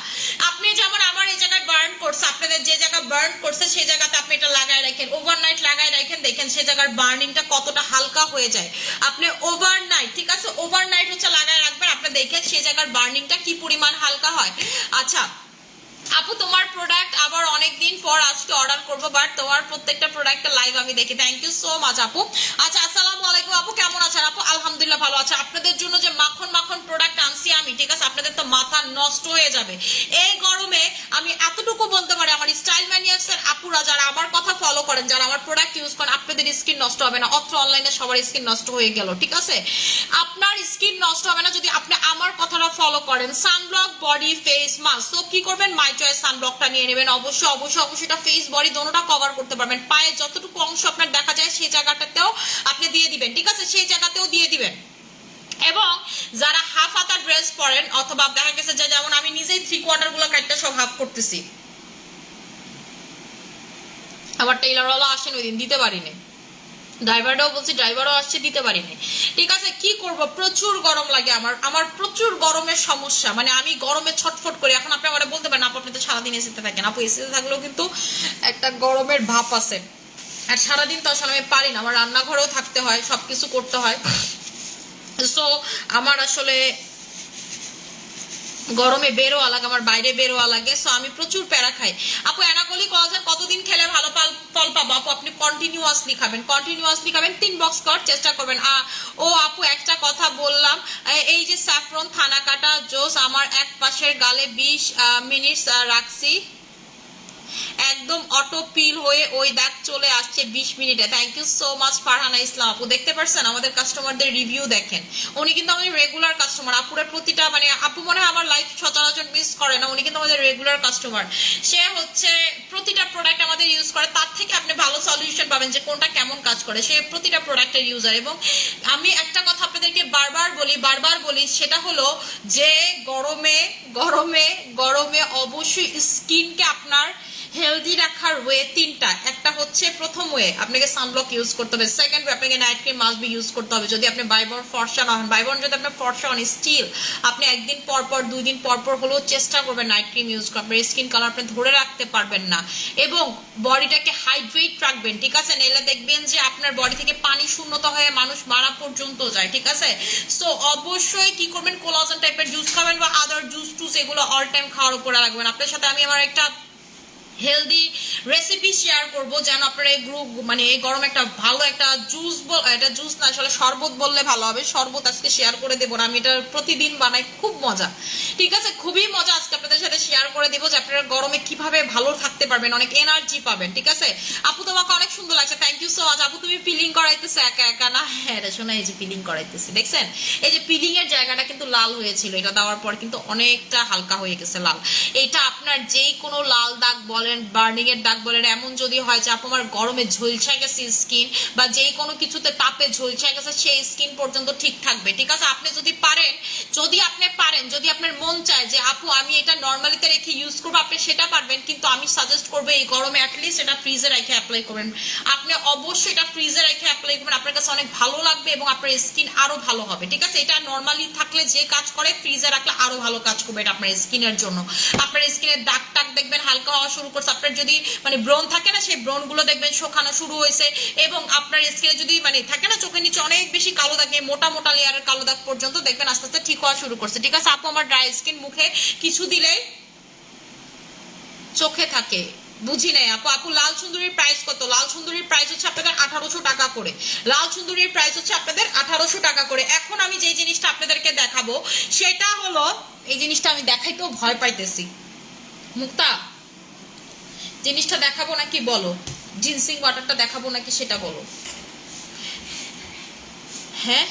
আপনি যেমন আমার এই জায়গায় বার্ন করছে, আপনাদের যে জায়গায় বার্ন করছে সেই জায়গাতে আপনি এটা লাগায় রাখেন, ওভারনাইট লাগায় রাখেন, দেখেন সেই জায়গার বার্নিংটা কতটা হালকা হয়ে যায়। আপনি ওভারনাইট, ঠিক আছে, ওভারনাইট হচ্ছে লাগায় রাখবেন, আপনি দেখেন সেই জায়গার বার্নিংটা কি পরিমাণ হালকা হয়। আচ্ছা আপু তোমার প্রোডাক্ট আবার অনেকদিন পর আজকে অর্ডার করবো, বাট তোমার প্রত্যেকটা প্রোডাক্টের লাইভ আমি দেখি। থ্যাংক ইউ সো মাচ আপু। আচ্ছা আসসালামু আলাইকুম আপু, কেমন আছেন আপু? আলহামদুলিল্লাহ ভালো আছে। আপনাদের জন্য যে মাখন মাখন প্রোডাক্ট আনছি আমি, ঠিক আছে, আপনাদের তো মাথা নষ্ট হয়ে যাবে এই গরমে। আমি এতটুকু বলতে পারি আমার স্টাইল ম্যানিয়াক্স এর আপুরা যারা আমার কথা ফলো করেন, যারা আমার প্রোডাক্ট ইউজ করেন, আপনাদের স্কিন নষ্ট হবে না। অত্র অনলাইনে সবার স্কিন নষ্ট হয়ে গেল, ঠিক আছে? আপনার স্কিন নষ্ট হবে না যদি আপনি আমার কথাটা ফলো করেন। সানব্লক, বডি, ফেস মাস্ক, তো কি করবেন? মাই চয়েস সানব্লকটা নিয়ে নেবেন। অবশ্যই অবশ্যই অবশ্যই এটা ফেস বডি দোনোটা কভার করতে পারবেন। পায়ে যতটুকু অংশ আপনার দেখা যায় সেই জায়গাটাতেও আপনি দিয়ে দিবেন, ঠিক আছে? সেই জায়গাতেও দিয়ে দিবেন। এবং যারা হাফ হাতা ড্রেস পরেন অথবা দেখা গেছে যে যেমন আমি নিজেই 3/4 গুলো কাটতে সব হাফ করতেছি, আবার টেইলারওয়ালা আসেন ওই দিন দিতে পারিনি, ড্রাইভারটাও বলছি ড্রাইভারও আসছে দিতে পারিনি, ঠিক আছে? কি করব, প্রচুর গরম লাগে আমার প্রচুর গরমের সমস্যা, মানে আমি গরমে ছটফট করি। এখন আপনি আমার বলতে পারেন আপু আপনি তো সারাদিন এসিতে থাকেন, আপু এসিতে থাকলেও কিন্তু একটা গরমের ভাপ আছে। আর সারাদিন তো আসলে আমি পারি না, আমার রান্নাঘরেও থাকতে হয়, সবকিছু করতে হয়। সো আমার আসলে গরমে বেরোয়া লাগে, আমার বাইরে বেরোয়া লাগে। সো আমি প্রচুর প্যারা খাই। আপু অ্যানাকলি কলাজেন কতদিন খেলে ভালো ফল পাবো? আপু আপনি কন্টিনিউয়াসলি খাবেন, কন্টিনিউয়াসলি খাবেন, 3 বক্স কর চেষ্টা করবেন। ও আপু একটা কথা বললাম, এই যে স্যাফরন থানাকাটা জোস আমার এক পাশের গালে 20 মিনিট রাখছি, একদম অটো পিল হয়ে ওই দাগ চলে আসছে 20 মিনিটে। Thank you so much Farhana Islam আপু। দেখতে পারছেন আমাদের কাস্টমারদের রিভিউ দেখেন, উনি কিন্তু আমাদের রেগুলার কাস্টমার। আপুরের প্রতিটা মানে আপু মনে হয় আমার লাইফ সচরাচর মিস করে না, উনি কিন্তু আমাদের রেগুলার কাস্টমার। সে হচ্ছে প্রতিটা প্রোডাক্ট আমাদের ইউজ করে, তার থেকে আপনি ভালো সলিউশন পাবেন যে কোনটা কেমন কাজ করে। সে প্রতিটা প্রোডাক্টের ইউজার। এবং আমি একটা কথা আপনাদেরকে বারবার বলি সেটা হলো যে গরমে গরমে গরমে অবশ্যই স্কিনকে আপনার হেলদি রাখার ওয়ে তিনটা। একটা হচ্ছে প্রথম ওয়ে আপনাকে সানব্লক ইউজ করতে হবে, সেকেন্ড ওয়ে আপনাকে night cream must be use করতে হবে। যদি আপনি বাইবর্ন ফর্সা না হন, বাইবর্ন যদি আপনার ফর্সা হন স্টিল আপনি একদিন পর পর 2 দিন পর পর হলেও চেষ্টা করবেন নাইট ক্রিম ইউজ করার। আপনার স্কিন কালার আপনি ধরে রাখতে পারবেন না। এবং বডিটাকে হাইড্রেট রাখবেন, ঠিক আছে? নাহলে দেখবেন যে আপনার বডি থেকে পানি শূন্যতা হয়ে মানুষ মারা পর্যন্ত যায়, ঠিক আছে? সো অবশ্যই কি করবেন, কোলাজেন টাইপের জুস খাবেন বা আদার জুস টুস এগুলো অল টাইম খাওয়ার উপরে রাখবেন। আপনার সাথে আমি আমার একটা হেলদি রেসিপি শেয়ার করব যেন আপনারা এই গ্রুপ মানে এই গরম একটা ভালো একটা জুস, এটা জুস না আসলে শরবত বললে ভালো হবে, শরবত আজকে শেয়ার করে দেবো। আমি এটা প্রতিদিন বানাই, খুব মজা, ঠিক আছে? খুবই মজা আজকে আপনাদের সাথে শেয়ার করে দেবো যে আপনারা গরমে কিভাবে ভালো থাকতে পারবেন, অনেক এনার্জি পাবেন, ঠিক আছে? আপু তোমাকে অনেক সুন্দর লাগছে, থ্যাংক ইউ সো মাচ আপু। তুমি পিলিং করাইতেছে একা একা না? হ্যাঁ এটা শোনা, এই যে পিলিং করাইতেছি দেখছেন, এই যে পিলিং এর জায়গাটা কিন্তু লাল হয়েছিল, এটা দেওয়ার পর কিন্তু অনেকটা হালকা হয়ে গেছে লাল। এটা আপনার যেই কোনো লাল দাগ বলেন বলেন, বার্নিং এর দাগ বলেন, এমন যদি হয় যে আপু আমার গরমে ঝলসে গেছে স্কিন বা যেই কোনো কিছুতে তাপে ঝলসে গেছে, সেই স্কিন পর্যন্ত ঠিক থাকবে। ঠিক আছে, আপনি যদি পারেন, যদি আপনার মন চায় যে আপু আমি এটা নর্মালিতে রেখে ইউজ করবো, আপনি সেটা পারবেন, কিন্তু আমি সাজেস্ট করবো এই গরমে অ্যাটলিস্ট এটা ফ্রিজে রেখে অ্যাপ্লাই করবেন। আপনি অবশ্যই এটা ফ্রিজে রেখে অ্যাপ্লাই করবেন, আপনার কাছে অনেক ভালো লাগবে এবং আপনার স্কিন আরো ভালো হবে। ঠিক আছে, এটা নর্মালি থাকলে যে কাজ করে ফ্রিজে রাখলে আরো ভালো কাজ করবে এটা আপনার স্কিনের জন্য। আপনার স্কিনের দাগ টাগ দেখবেন হালকা হওয়া শুরু করছে, আপনার যদি মানে ব্রণ থাকে না, সেই ব্রণ গুলো দেখবেন শুকানো শুরু হয়েছে, এবং আপনার স্কিনে যদি মানে থাকে না চোখের নিচে অনেক বেশি কালো দাগ, মোটা মোটা লেয়ারের কালো দাগ পর্যন্ত দেখবেন আস্তে আস্তে ঠিক হওয়া শুরু করছে। ঠিক আছে আপু, আমার ড্রাই স্কিন, মুখে কিছু দিলে চোখে থাকে, বুঝি নাই আপু। আপু লাল সুন্দরীর প্রাইস কত? লাল সুন্দরীর প্রাইস হচ্ছে আপনাদের 1800 টাকা করে। লাল সুন্দরীর প্রাইস হচ্ছে আপনাদের 1800 টাকা করে। এখন আমি যে জিনিসটা আপনাদেরকে দেখাবো সেটা হলো, এই জিনিসটা আমি দেখাইতেও ভয় পাইতেছি। মুক্তা, জিনিসটা দেখাবো নাকি বলো? জিনসিং ওয়াটারটা দেখাবো নাকি সেটা বলো। হ্যাঁ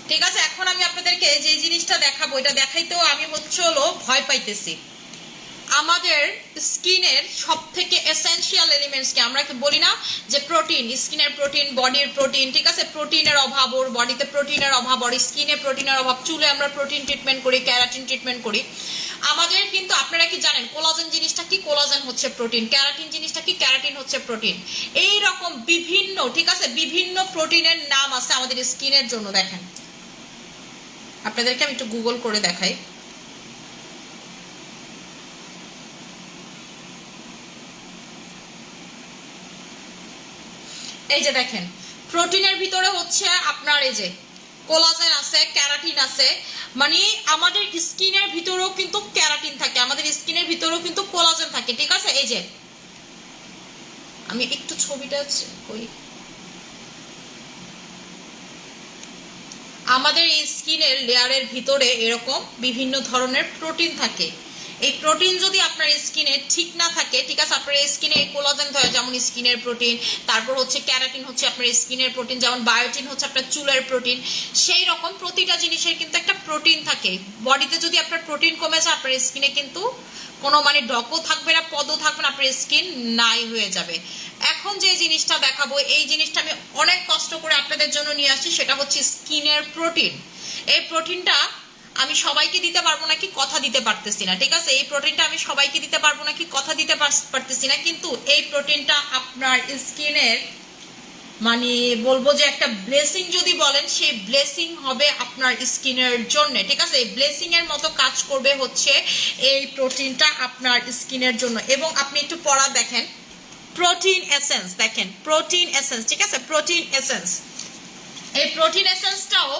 ঠিক আছে, এখন আমি আপনাদেরকে যে জিনিসটা দেখাবো এটা দেখাইতেও আমি হলো ভয় পাইতেছি। আমাদের স্কিনের সব থেকে এসেনশিয়াল এলিমেন্টস কি আমরা কি বলি না যে প্রোটিন, স্কিনের প্রোটিন, বডির প্রোটিন। ঠিক আছে, প্রোটিনের অভাব, ওর বডিতে প্রোটিনের অভাব, ওর স্কিনে প্রোটিনের অভাব, চুলে আমরা প্রোটিন ট্রিটমেন্ট করি, ক্যারাটিন ট্রিটমেন্ট করি। আমাদের কিন্তু আপনারা কি জানেন কোলাজেন জিনিসটা কি? কোলাজেন হচ্ছে প্রোটিন। ক্যারাটিন জিনিসটা কি? ক্যারাটিন হচ্ছে প্রোটিন। এই রকম বিভিন্ন, ঠিক আছে, বিভিন্ন প্রোটিনের নাম আছে আমাদের স্কিনের জন্য। দেখেন আপনাদেরকে আমি একটু গুগল করে দেখাই। এই যে দেখেন, প্রোটিনের ভিতরে হচ্ছে আপনার এই যে কোলাজেন আছে, ক্যারাটিন আছে, মানে আমাদের স্কিনের ভিতরেও কিন্তু ক্যারাটিন থাকে, আমাদের স্কিনের ভিতরেও কিন্তু কোলাজেন থাকে। ঠিক আছে, এই যে আমি একটু ছবিটা কই, আমাদের এই স্কিনের লেয়ারের ভিতরে এরকম বিভিন্ন ধরনের প্রোটিন থাকে। এই প্রোটিন যদি আপনার স্কিনে ঠিক না থাকে, ঠিক আছে, আপনার স্কিনে কোলাজেন ধরে যেমন স্কিনের প্রোটিন, তারপর হচ্ছে ক্যারাটিন হচ্ছে আপনার স্কিনের প্রোটিন, যেমন বায়োটিন হচ্ছে আপনার চুলের প্রোটিন, সেই রকম প্রতিটা জিনিসের কিন্তু একটা প্রোটিন থাকে। বডিতে যদি আপনার প্রোটিন কমে যায়, আপনার স্কিনে কিন্তু কোনো মানে ডকও থাকবে না, পদও থাকবে না, আপনার স্কিন নাই হয়ে যাবে। এখন যে জিনিসটা দেখাবো, এই জিনিসটা আমি অনেক কষ্ট করে আপনাদের জন্য নিয়ে আসছি, সেটা হচ্ছে স্কিনের প্রোটিন। এই প্রোটিনটা আমি সবাইকে দিতে পারবো নাকি কথা দিতে পারতেছি না। ঠিক আছে, এই প্রোটিনটা আমি সবাইকে দিতে পারবো নাকি কথা দিতে পারতেছি না, কিন্তু এই প্রোটিনটা আপনার স্কিনের মানে বলবো যে একটা ব্লেসিং যদি বলেন, সেই ব্লেসিং হবে আপনার স্কিনের জন্য। ঠিক আছে, এই ব্লেসিং এর মতো কাজ করবে হচ্ছে এই প্রোটিনটা আপনার স্কিনের জন্য। এবং আপনি একটু পড়া দেখেন, প্রোটিন এসেন্স দেখেন, প্রোটিন এসেন্স। ঠিক আছে, প্রোটিন এসেন্স, এই প্রোটিন এসেন্সটাও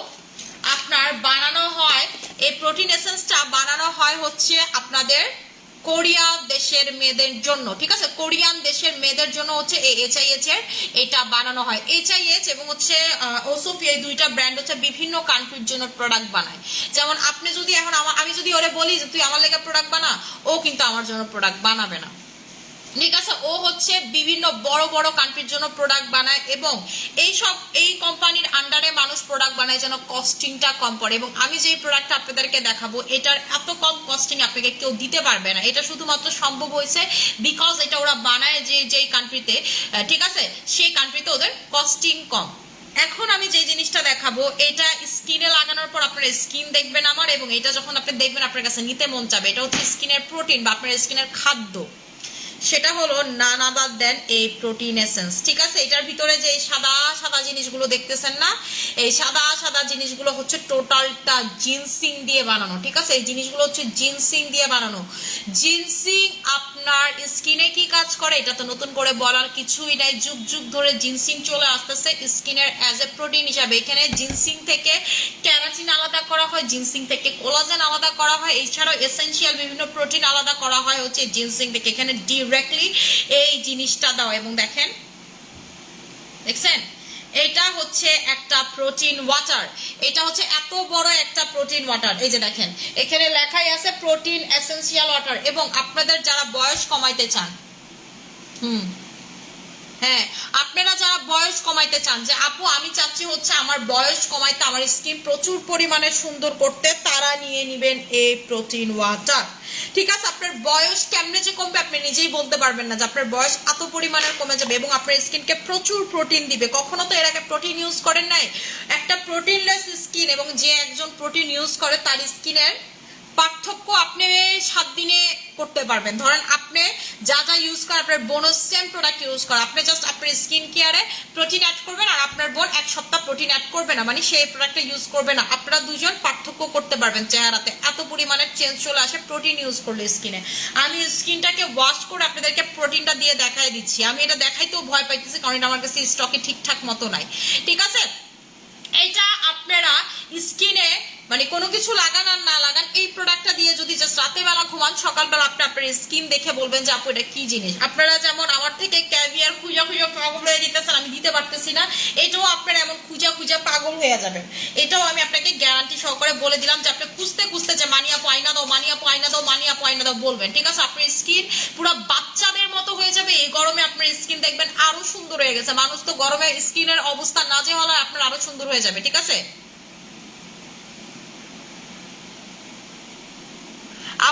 আপনার বানানো হয়, এই প্রোটিন এসেন্সটা বানানো হয় হচ্ছে আপনাদের কোরিয়া দেশের মেয়েদের জন্য। ঠিক আছে, কোরিয়ান দেশের মেয়েদের জন্য হচ্ছে এই এইচআইএচ এর এটা বানানো হয়। এইচআইএচ এবং হচ্ছে ওসোফি, এই দুইটা ব্র্যান্ড হচ্ছে বিভিন্ন কান্ট্রির জন্য প্রোডাক্ট বানায়। যেমন আপনি যদি এখন আমি যদি ওরে বলি যে তুই আমার লেগে প্রোডাক্ট বানা, ও কিন্তু আমার জন্য প্রোডাক্ট বানাবে না। ঠিক আছে, ও হচ্ছে বিভিন্ন বড় বড় কান্ট্রির জন্য প্রোডাক্ট বানায়, এবং এই কোম্পানির আন্ডারে মানুষ প্রোডাক্ট বানায় যেন কস্টিংটা কম পড়ে। এবং আমি যে প্রোডাক্টটা আপনাদেরকে দেখাবো, এটার এত কম কস্টিং আপনাকে কেউ দিতে পারবে না। এটা শুধুমাত্র সম্ভব হয়েছে বিকজ এটা ওরা বানায় যেই কান্ট্রিতে, ঠিক আছে, সেই কান্ট্রিতে ওদের কস্টিং কম। এখন আমি যে জিনিসটা দেখাবো, এটা স্কিনে লাগানোর পর আপনার স্কিন দেখবেন আমার, এবং এটা যখন আপনি দেখবেন আপনার কাছে নিতে মন চাবে। এটা হচ্ছে স্কিনের প্রোটিন বা আপনার স্কিনের খাদ্য, সেটা হলো নান আদার দেন এই প্রোটিন এসেন্স। ঠিক আছে, এটার ভিতরে যে সাদা সাদা জিনিসগুলো দেখতেছেন না, এই সাদা সাদা জিনিসগুলো হচ্ছে টোটালটা জিনসিং দিয়ে বানানো। ঠিক আছে, এই জিনিসগুলো হচ্ছে জিনসিং দিয়ে বানানো। জিনসিং আপনার স্কিনে কি কাজ করে এটা তো নতুন করে বলার কিছুই নাই, যুগ যুগ ধরে জিনসিং চলে আসতেছে স্কিনের অ্যাজ এ প্রোটিন হিসাবে। এখানে জিনসিং থেকে ক্যারাটিন আলাদা করা হয়, জিনসিং থেকে কোলাজেন আলাদা করা হয়, এছাড়াও এসেনশিয়াল বিভিন্ন প্রোটিন আলাদা করা হয় হচ্ছে জিনসিং থেকে। এখানে ডিরেক্টলি এই জিনিসটা দাও, এবং দেখেন, দেখছেন, এটা হচ্ছে একটা প্রোটিন ওয়াটার, এটা হচ্ছে এত বড় একটা প্রোটিন ওয়াটার। এই যে দেখেন, এখানে লেখাই আছে প্রোটিন এসেনশিয়াল ওয়াটার। এবং আপনাদের যারা বয়স কমাইতে চান, হ্যাঁ, আপনারা যারা বয়স কমাইতে চান যে আপু আমি চাচ্ছি হচ্ছে আমার বয়স কমাইতে, আমার স্কিন প্রচুর পরিমাণে সুন্দর করতে, তারা নিয়ে নেবেন এই প্রোটিন ওয়াটার। ঠিক আছে, আপনার বয়স কেমনে যে কমবে আপনি নিজেই বলতে পারবেন না যে আপনার বয়স এত পরিমাণের কমে যাবে, এবং আপনার স্কিনকে প্রচুর প্রোটিন দিবে। কখনো তো এর আগে প্রোটিন ইউজ করেন নাই? একটা প্রোটিনলেস স্কিন এবং যে একজন প্রোটিন ইউজ করে তার স্কিনের পার্থক্য আপনি 7 দিনে করতে পারবেন। ধরেন আপনি যা যা ইউজ করেন, আপনার বোনও সেম প্রোডাক্ট ইউজ করে, আপনি জাস্ট আপনার স্কিন কেয়ারে প্রোটিন অ্যাড করবেন আর আপনার বোন 1 সপ্তাহ প্রোটিন অ্যাড করবে না, মানে সেই প্রোডাক্টটা ইউজ করবে না, আপনারা দুজন পার্থক্য করতে পারবেন চেহারাতে। এত পরিমাণে চেঞ্জ চলে আসে প্রোটিন ইউজ করলে স্কিনে। আমি স্কিনটাকে ওয়াশ করে আপনাদেরকে প্রোটিনটা দিয়ে দেখাই দিচ্ছি। আমি এটা দেখাইতেও ভয় পাইতেছি কারণ এটা আমার কাছে স্টকে ঠিকঠাক মতো নাই। ঠিক আছে, এটা আপনারা স্কিনে মানে কোনো কিছু লাগান আর না লাগান, এই প্রোডাক্টটা দিয়ে যদি জাস্ট রাতে বেলা ঘুমান, সকালবেলা আপনি আপনার স্কিন দেখে বলবেন যে আপু এটা কি জিনিস। আপনারা যেমন আমার থেকে ক্যাভিয়ার খুঁজা খুঁজা পাগল হয়ে যেতেছেন, আমি দিতে পারতেছি না, এটাও আপনারা এমন খুঁজা খুঁজা পাগল হয়ে যাবেন। এটাও আমি আপনাকে গ্যারান্টি সহকারে বলে দিলাম যে আপনি খুঁজতে খুঁজতে যে মানিয়া পয়না দাও, মানিয়া পয়না দাও, মানিয়া পয়না দাও বলবেন। ঠিক আছে, আপনার স্কিন পুরো বাচ্চাদের মতো হয়ে যাবে। এই গরমে আপনার স্কিন দেখবেন আরো সুন্দর হয়ে গেছে। মানুষ তো গরমে স্কিনের অবস্থা না যে হলো, আপনার আরো সুন্দর হয়ে যাবে। ঠিক আছে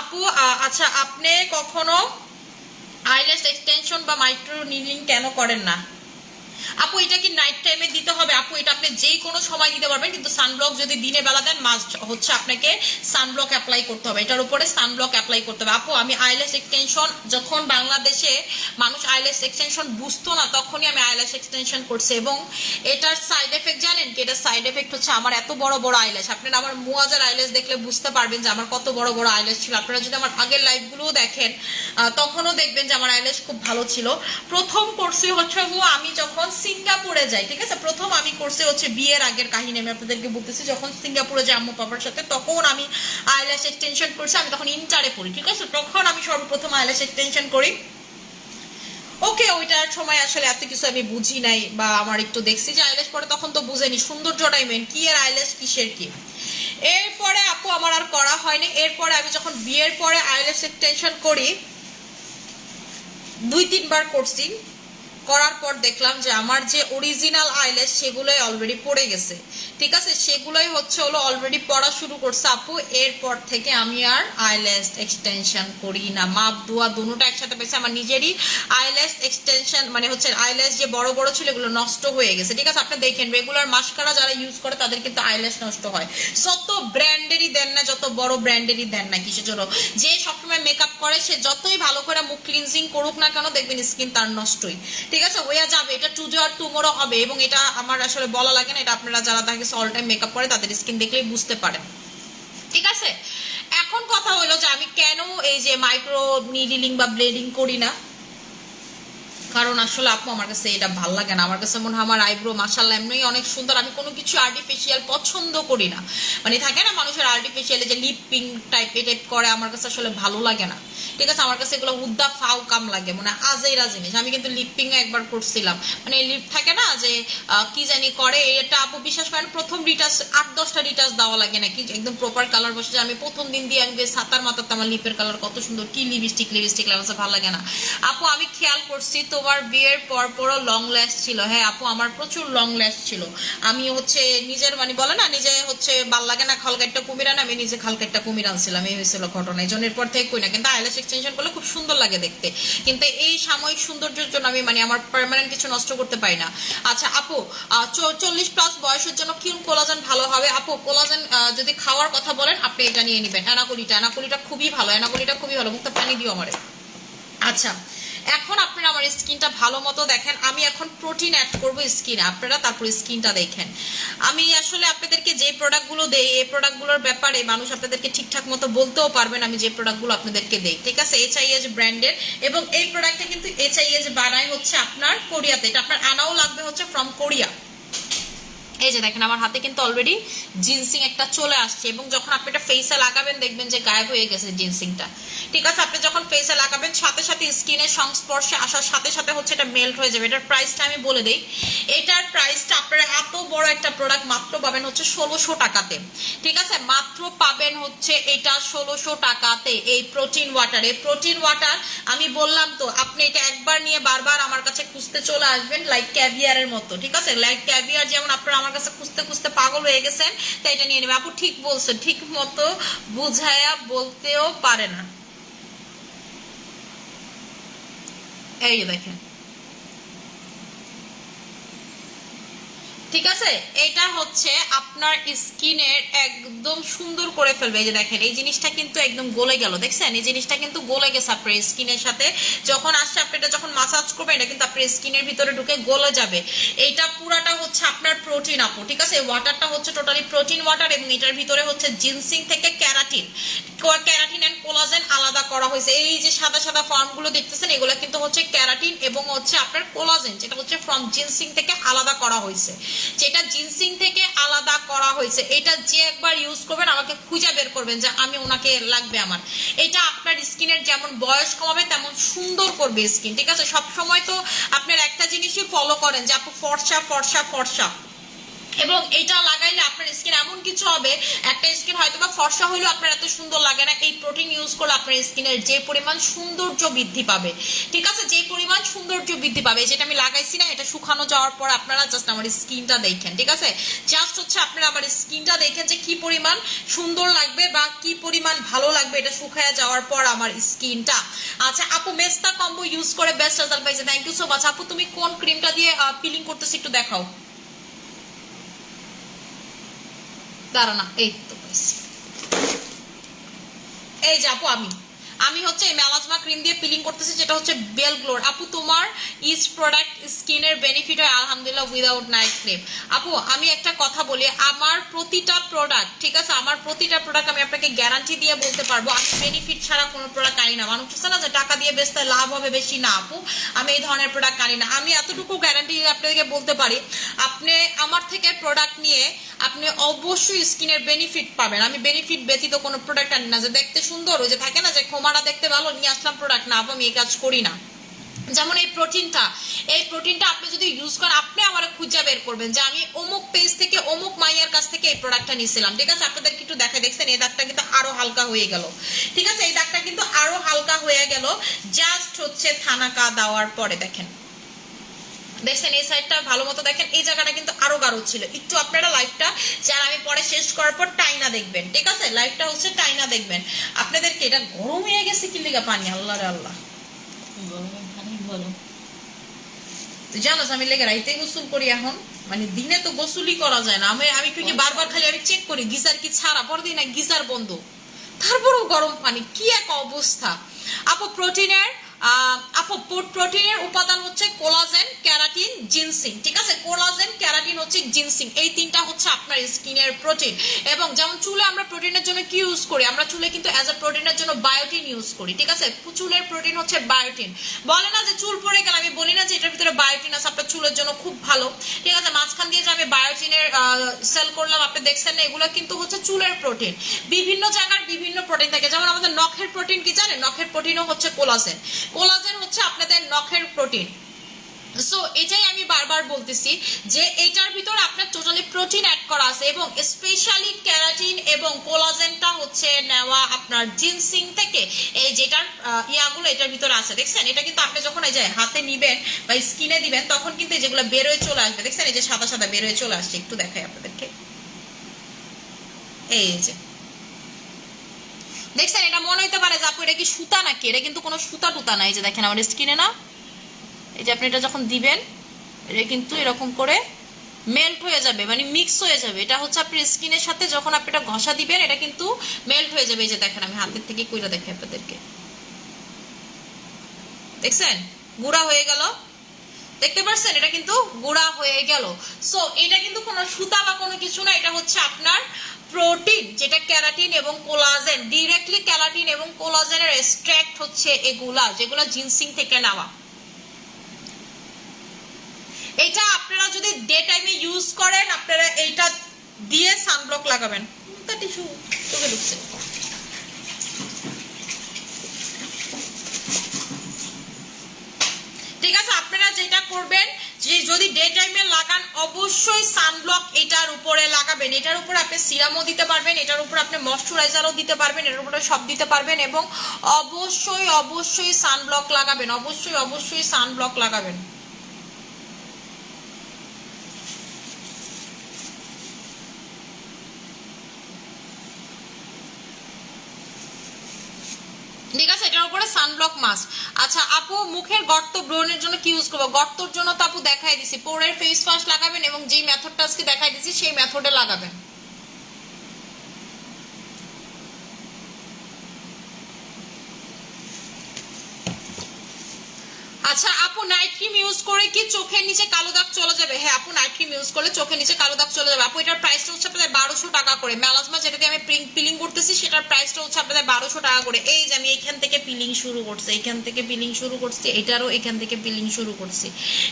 আপু, আচ্ছা আপনি কখনো আইল্যাশ এক্সটেনশন বা মাইক্রো নিডলিং কেন করেন না? আপু এটা কি নাইট টাইমে দিতে হবে? আপু এটা আপনি যেই কোনো সময় দিতে পারবেন, কিন্তু সানব্লক যদি দিনে বেলা দেন মাস্ট হচ্ছে আপনাকে সানব্লক অ্যাপ্লাই করতে হবে, এটার উপরে সানব্লক অ্যাপ্লাই করতে হবে। আপু আমি আইল্যাশ এক্সটেনশন, যখন বাংলাদেশে মানুষ আইল্যাশ এক্সটেনশন বুঝতো না তখনই আমি আইল্যাশ এক্সটেনশন করছি, এবং এটার সাইড এফেক্ট জানেন কি? এটার সাইড এফেক্ট হচ্ছে আমার এত বড় বড় আইল্যাশ। আপনারা আমার মুয়াজার আইল্যাশ দেখলে বুঝতে পারবেন যে আমার কত বড় বড় আইল্যাশ ছিল। আপনারা যদি আমার আগের লাইভগুলোও দেখেন তখনও দেখবেন যে আমার আইল্যাশ খুব ভালো ছিল। প্রথম করছি হচ্ছে আমি যখন সিঙ্গাপুরে যাই, ঠিক আছে, প্রথম আমি করছি হচ্ছে বিয়ের আগের কাহিনী আমি আপনাদেরকে বলতেছি। যখন সিঙ্গাপুরে যাই আম্মু বাবার সাথে, তখন আমি আইল্যাশ এক্সটেনশন করছি। আমি তখন ইন্টারে পড়ি, ঠিক আছে, তখন আমি সর্বপ্রথম আইল্যাশ এক্সটেনশন করি। ওকে, ওইটার সময় আসলে এত কিছু আমি বুঝি নাই, বা আমার একটু দেখছি যে আইল্যাশ পরে, তখন তো বুঝেনি সৌন্দর্যটাই মেন, কি এর আইল্যাশ কিসের কি। এরপরে আপু আমার আর করা হয়নি। এরপরে আমি যখন বিয়ের পরে আইল্যাশ এক্সটেনশন করি 2-3 বার করছি, করার পর দেখলাম যে আমার যে অরিজিনাল আইল্যাশ সেগুলোই অলরেডি পড়ে গেছে। ঠিক আছে, সেগুলোই হচ্ছে হলো অলরেডি পড়া শুরু করছে আপু। এরপর থেকে আমি আর আইল্যাশ এক্সটেনশন করি না। মাপ দুয়া দুটোটা একসাথে পেয়েছে। আমার নিজেরই আইল্যাশ এক্সটেনশন মানে হচ্ছে আইল্যাশ যে বড় বড় ছিল এগুলো নষ্ট হয়ে গেছে। ঠিক আছে, আপনি দেখেন রেগুলার মাস্কারা যারা ইউজ করে তাদের কিন্তু আইল্যাশ নষ্ট হয়। যত ব্র্যান্ডেরই দেন না, যত বড় ব্র্যান্ডেরই দেন না কিসের জন্য, যে সবসময় মেকআপ করে সে যতই ভালো করে মুখ ক্লিনজিং করুক না কেন, দেখবেন স্কিন তার নষ্টই। ঠিক আছে, হয়ে যাবে, এটা টুডে আর টুমোরো হবে। এবং এটা আমার আসলে বলা লাগে না, এটা আপনারা যারা থাকে অল টাইম মেকআপ করে তাদের স্কিন দেখলেই বুঝতে পারেন। ঠিক আছে, এখন কথা হলো যে আমি কেন এই যে মাইক্রো নিডলিং বা ব্লেডিং করি না। কারণ আসলে আপু আমার কাছে এটা ভাল লাগে না। আমার কাছে মনে হয় আমার আইব্রো মাশাআল্লাহ এমনি অনেক সুন্দর। আমি কোনো কিছু আর্টিফিশিয়াল পছন্দ করি না। মানে থাকে না মানুষের আর্টিফিশিয়াল যে লিপ পিঙ্ক টাইপ করে, আমার কাছে আসলে ভালো লাগে না। ঠিক আছে, আমার কাছে এগুলো উদ্দা ফাও কাম লাগে, মানে আজেরা জিনিস। আমি কিন্তু লিপ পিং একবার করছিলাম, মানে লিপ থাকে না যে কি জানি করে, এটা আপু বিশ্বাস করেন প্রথম রিটাচ 8-10টা রিটাচ দেওয়া লাগে নাকি একদম প্রপার কালার বসে যায়। আমি প্রথম দিন দিয়ে আমি সাতার মাথাতে আমার লিপের কালার কত সুন্দর, কি লিপস্টিক লাগছে, ভালো লাগে না আপু। আমি খেয়াল করছি তোমার বিয়ের পরও লং ল্যাশ ছিল। হ্যাঁ আপু, আমার প্রচুর লং ল্যাশ ছিল। আমি হচ্ছে নিজের মানে বলে না, নিজে হচ্ছে ভাল লাগে না খালকাটটা কুমির আন, আমি নিজে খালকাটটা কুমির আনছিলাম। এই হয়েছিল ঘটনা, এই জন্যের পর থেকে কই না। কিন্তু আইল্যাশ এক্সটেনশন করলে খুব সুন্দর লাগে দেখতে, কিন্তু এই সাময়িক সৌন্দর্যের জন্য আমি মানে আমার পার্মানেন্ট কিছু নষ্ট করতে পারি না। আচ্ছা আপু, 40+ বয়সের জন্য কি কোলাজেন ভালো হবে? আপু কোলাজেন যদি খাওয়ার কথা বলেন আপনি এটা নিয়ে নেবেন, অ্যানাকোলিটা খুবই ভালো, অ্যানাকোলিটা খুবই ভালো। মুখটা পানি দিও আমারে। আচ্ছা, এখন আপনারা আমার স্কিনটা ভালো মতো দেখেন। আমি এখন প্রোটিন অ্যাড করবো স্কিনে, আপনারা তারপর স্কিনটা দেখেন। আমি আসলে আপনাদেরকে যে প্রোডাক্টগুলো দেই, এই প্রোডাক্টগুলোর ব্যাপারে মানুষ আপনাদেরকে ঠিকঠাক মতো বলতেও পারবেন আমি যে প্রোডাক্টগুলো আপনাদেরকে দেই। ঠিক আছে, HIH ব্র্যান্ডের, এবং এই প্রোডাক্টটা কিন্তু HIH বানায় হচ্ছে আপনার কোরিয়াতে। এটা আপনার আনাও লাগবে হচ্ছে ফ্রম কোরিয়া। এই যে দেখেন আমার হাতে কিন্তু অলরেডি জিনসিং একটা চলে আসছে, এবং যখন আপনি এটা ফেসে লাগাবেন দেখবেন যে গায়েব হয়ে গেছে জিনসিংটা। ঠিক আছে, আপনি যখন ফেসে লাগাবেন সাথে সাথে স্কিনের সংস্পর্শে আসার সাথে সাথে হচ্ছে এটা মেল্ট হয়ে যাবে। এটার প্রাইসটা আমি বলে দিই, এটার প্রাইসটা আপনারা এত বড় একটা প্রোডাক্ট মাত্র পাবেন হচ্ছে 1600 টাকাতে। ঠিক আছে, মাত্র পাবেন হচ্ছে এটা 1600 টাকাতে। এই প্রোটিন ওয়াটার, এই প্রোটিন ওয়াটার আমি বললাম তো, আপনি এটা একবার নিয়ে বারবার আমার কাছে খুঁজতে চলে আসবেন, লাইক ক্যাভিয়ারের মতো। ঠিক আছে, লাইক ক্যাভিয়ার যেমন আপনারা আমার কাছে খুঁজতে খুঁজতে পাগল হয়ে গেছেন, তাই এটা নিয়ে নেবে। আপু ঠিক বলছে, ঠিক মতো বুঝায়া বলতেও পারে না। এই দেখেন, ঠিক আছে, এটা হচ্ছে আপনার স্কিনের একদম সুন্দর করে ফেলবে। এই যে দেখেন এই জিনিসটা কিন্তু একদম গলে গেল, দেখছেন এই জিনিসটা কিন্তু গলে গেছে আপনার স্কিনের সাথে। যখন আসছে আপনি এটা যখন মাসাজ করবেন এটা কিন্তু আপনার স্কিনের ভিতরে ঢুকে গলে যাবে। এইটা পুরাটা হচ্ছে আপনার প্রোটিন আপু। ঠিক আছে, ওয়াটারটা হচ্ছে টোটালি প্রোটিন ওয়াটার, এবং এটার ভিতরে হচ্ছে জিনসিং থেকে ক্যারাটিন অ্যান্ড কোলাজেন আলাদা করা হয়েছে। এই যে সাদা সাদা ফর্মগুলো দেখতেছেন এগুলো কিন্তু হচ্ছে ক্যারাটিন এবং হচ্ছে আপনার কোলাজেন, যেটা হচ্ছে ফ্রম জিনসিং থেকে আলাদা করা হয়েছে, যেটা জিনসিং থেকে আলাদা করা হয়েছে। এটা যে একবার ইউজ করবেন আমাকে খুঁজে বের করবেন যে আমি ওনাকে লাগবে আমার। এটা আপনার স্কিনের যেমন বয়স কমাবে তেমন সুন্দর করবে স্কিন। ঠিক আছে, সবসময় তো আপনার একটা জিনিসই ফলো করেন যে আপু ফর্সা ফর্সা ফর্সা, এবং এটা লাগাইলে আপনার স্কিন এমন কিছু হবে, একটা স্কিন হয়তো বা ফর্সা হইলেও আপনার এত সুন্দর লাগে না। এই প্রোটিন ইউজ করলে আপনার স্কিনের যে পরিমাণ সৌন্দর্য বৃদ্ধি পাবে, ঠিক আছে, যে পরিমাণ সৌন্দর্য বৃদ্ধি পাবে। যেটা আমি লাগাইছি না, এটা শুকানো যাওয়ার পর আপনারা জাস্ট আমার স্কিনটা দেখেন। ঠিক আছে, জাস্ট হচ্ছে আপনারা আমার স্কিনটা দেখেন যে কি পরিমাণ সুন্দর লাগবে বা কি পরিমাণ ভালো লাগবে এটা শুকায় যাওয়ার পর আমার স্কিনটা। আচ্ছা আপু মেস্তা কম্বো ইউজ করে বেস্ট রেজাল্ট পাইছে, থ্যাংক ইউ সো মাচ। আপু তুমি কোন ক্রিমটা দিয়ে পিলিং করতেছি একটু দেখাও। দাঁড়ানা, এই তো এই যে আপু আমি হচ্ছে এই মেলাজমা ক্রিম দিয়ে পিলিং করতেছি, যেটা হচ্ছে বেল গ্লোর। আপু তোমার ইচ প্রোডাক্ট স্কিনের বেনিফিট হয় আলহামদুলিল্লাহ উইদাউট নাইট ক্রিম। আপু আমি একটা কথা বলি, আমার প্রতিটা প্রোডাক্ট, ঠিক আছে, আমার প্রতিটা প্রোডাক্ট আমি আপনাকে গ্যারান্টি দিয়ে বলতে পারবো আমি বেনিফিট ছাড়া কোনো প্রোডাক্ট আনি না। মানুষ আছে না যে টাকা দিয়ে বেচতে লাভ হবে বেশি, না আপু আমি এই ধরনের প্রোডাক্ট আনি না। আমি এতটুকু গ্যারান্টি আপনাদেরকে বলতে পারি, আপনি আমার থেকে প্রোডাক্ট নিয়ে আপনি অবশ্যই স্কিনের বেনিফিট পাবেন। আমি বেনিফিট ব্যতীত কোনো প্রোডাক্ট আনি না যে দেখতে সুন্দর, ওই যে থাকে না যে খোমাটা দেখতে ভালো নিয়ে আসলাম প্রোডাক্ট, না আপু আমি এই কাজ করি না। যেমন এই প্রোটিনটা আপনি যদি ইউজ করেন আপনি আমার খুঁজে বের করবেন যে আমি অমুক পেজ থেকে অমুক মাইয়ার কাছ থেকে এই প্রোডাক্টটা নিয়েছিলাম। ঠিক আছে, আপনাদেরকে একটু দেখে দেখছেন এই দাগটা কিন্তু আরো হালকা হয়ে গেল। ঠিক আছে, এই দাগটা কিন্তু আরো হালকা হয়ে গেল জাস্ট হচ্ছে থানাকা দেওয়ার পরে। দেখেন দেখছেন এই সাইডটা ভালো মতো দেখেন, এই জায়গাটা কিন্তু আরো গাঢ় ছিল। একটু আপনারা লাইভটা যারা আমি পরে শেষ করার পর টাইনা দেখবেন। ঠিক আছে, লাইভটা হচ্ছে টাইনা দেখবেন। আপনাদেরকে এটা গরম হয়ে গেছে কি লিগা পানি, আল্লাহ রে আল্লাহ জানো আমি লেগে রাইতে গোসল করি এখন, মানে দিনে তো গোসলই করা যায় না। আমি কি বারবার খালি আমি চেক করি গিজার কি ছাড়া, পরে দিই না গিজার বন্ধ, তারপরেও গরম পানি, কি এক অবস্থা। আপু প্রোটিনের উপাদান হচ্ছে কোলাজেন, ক্যারাটিন, জিনসিং। ঠিক আছে, কোলাজেন, ক্যারাটিন হচ্ছে জিনসিং, এই তিনটা হচ্ছে আপনার স্কিনের প্রোটিন। এবং যেমন চুলে আমরা প্রোটিনের জন্য কি ইউজ করি, আমরা চুলে কিন্তু অ্যাজ এ প্রোটিনের জন্য বায়োটিন ইউজ করি। ঠিক আছে, চুলের প্রোটিন হচ্ছে বায়োটিন। বলে না যে চুল পড়ে গেল, আমি বলি না যে এটার ভিতরে বায়োটিন আছে, আপনার চুলের জন্য খুব ভালো। ঠিক আছে, মাঝখান দিয়ে যে আমি বায়োটিনের সেল করলাম আপনি দেখছেন না, এগুলো কিন্তু হচ্ছে চুলের প্রোটিন। বিভিন্ন জায়গার বিভিন্ন প্রোটিন থাকে, যেমন আমাদের নখের প্রোটিন কি জানেন, নখের প্রোটিনও হচ্ছে কোলাজেন। কোলাজেন হচ্ছে আপনাদের নখের প্রোটিন। সো এটাই আমি বারবার বলতেছি যে এইটার ভিতরে আপনার টোটালি প্রোটিন অ্যাড করা আছে, এবং স্পেশালি ক্যারাটিন এবং কোলাজেনটা হচ্ছে নেওয়া আপনার জিনসিং থেকে। এই যেটার ইয়াগুলো এটার ভিতরে আছে দেখছেন, এটা কিন্তু আপনি যখন এই যে হাতে নিবেন বা স্কিনে দিবেন তখন কিন্তু যেগুলো বেরোয় চলে আসবে, দেখছেন এই যে সাদা সাদা বেরোয় চলে আসছে। একটু দেখাই আপনাদেরকে, এই যে দেখছেন, এটা মনে হইতে পারে যে আপু এটা কি সুতা নাকি, এটা কিন্তু কোনো সুতা টুতা নাই। যে দেখেন আমার স্কিনে না, এই যে আপনি এটা যখন দিবেন এটা কিন্তু এরকম করে মেল্ট হয়ে যাবে, মানে মিক্স হয়ে যাবে। এটা হচ্ছে আপনার স্কিনের সাথে যখন আপনি এটা ঘষা দিবেন এটা কিন্তু মেল্ট হয়ে যাবে। এই যে দেখেন আমি হাতের থেকে কইরা দেখাই আপনাদেরকে, দেখছেন গুঁড়া হয়ে গেল, দেখতে পাচ্ছেন এটা কিন্তু গুঁড়া হয়ে গেল। সো এটা কিন্তু কোনো সুতা বা কোনো কিছু না, এটা হচ্ছে আপনার প্রোটিন, যেটা ক্যারাটিন এবং কোলাজেন, ডিরেক্টলি ক্যারাটিন এবং কোলাজেনের এক্সট্রাক্ট হচ্ছে এগুলা, যেগুলো জিনসিং থেকে নেওয়া। এটা আপনারা যদি ডে টাইমে ইউজ করেন আপনারা দিয়ে সানব্লক লাগাবেন। তা টিস্যু চোখে ঢুকছে। ঠিক আছে, আপনারা যেটা করবেন যে যদি ডে টাইমে লাগান অবশ্যই সানব্লক এটার উপরে লাগাবেন। এটার উপরে আপনি সিরামও দিতে পারবেন, এটার উপরে আপনি ময়শ্চারাইজারও দিতে পারবেন, এটার উপরে সব দিতে পারবেন এবং অবশ্যই অবশ্যই সানব্লক লাগাবেন, অবশ্যই অবশ্যই সানব্লক লাগাবেন। ঠিক আছে, এটার উপরে সানব্লক মাস্ক। আচ্ছা আপু মুখের গর্ত ব্রণের জন্য কি ইউজ করবো? গর্তর জন্য তো আপু দেখাই দিছি, পোরের ফেস ওয়াশ লাগাবেন এবং যেই মেথডটা আজকে দেখাই দিছি সেই মেথডে লাগাবেন। আচ্ছা আপু নাইট ক্রিম ইউজ করে কি চোখের নিচে কালো দাগ চলে যাবে? হ্যাঁ আপু নাইট ক্রিম ইউজ করলে চোখের নিচে কালো দাগ চলে যাবে। আপু এটার প্রাইসটা হচ্ছে আপনাদের 1200 টাকা করে। মেলাজমা যেটা দিয়ে আমি পিলিং করতেছি সেটার প্রাইসটা হচ্ছে আপনাদের 1200 টাকা করে। এই যে আমি এইখান থেকে পিলিং শুরু করছি, এইখান থেকে পিলিং শুরু করছি, এটারও এখান থেকে পিলিং শুরু করছি।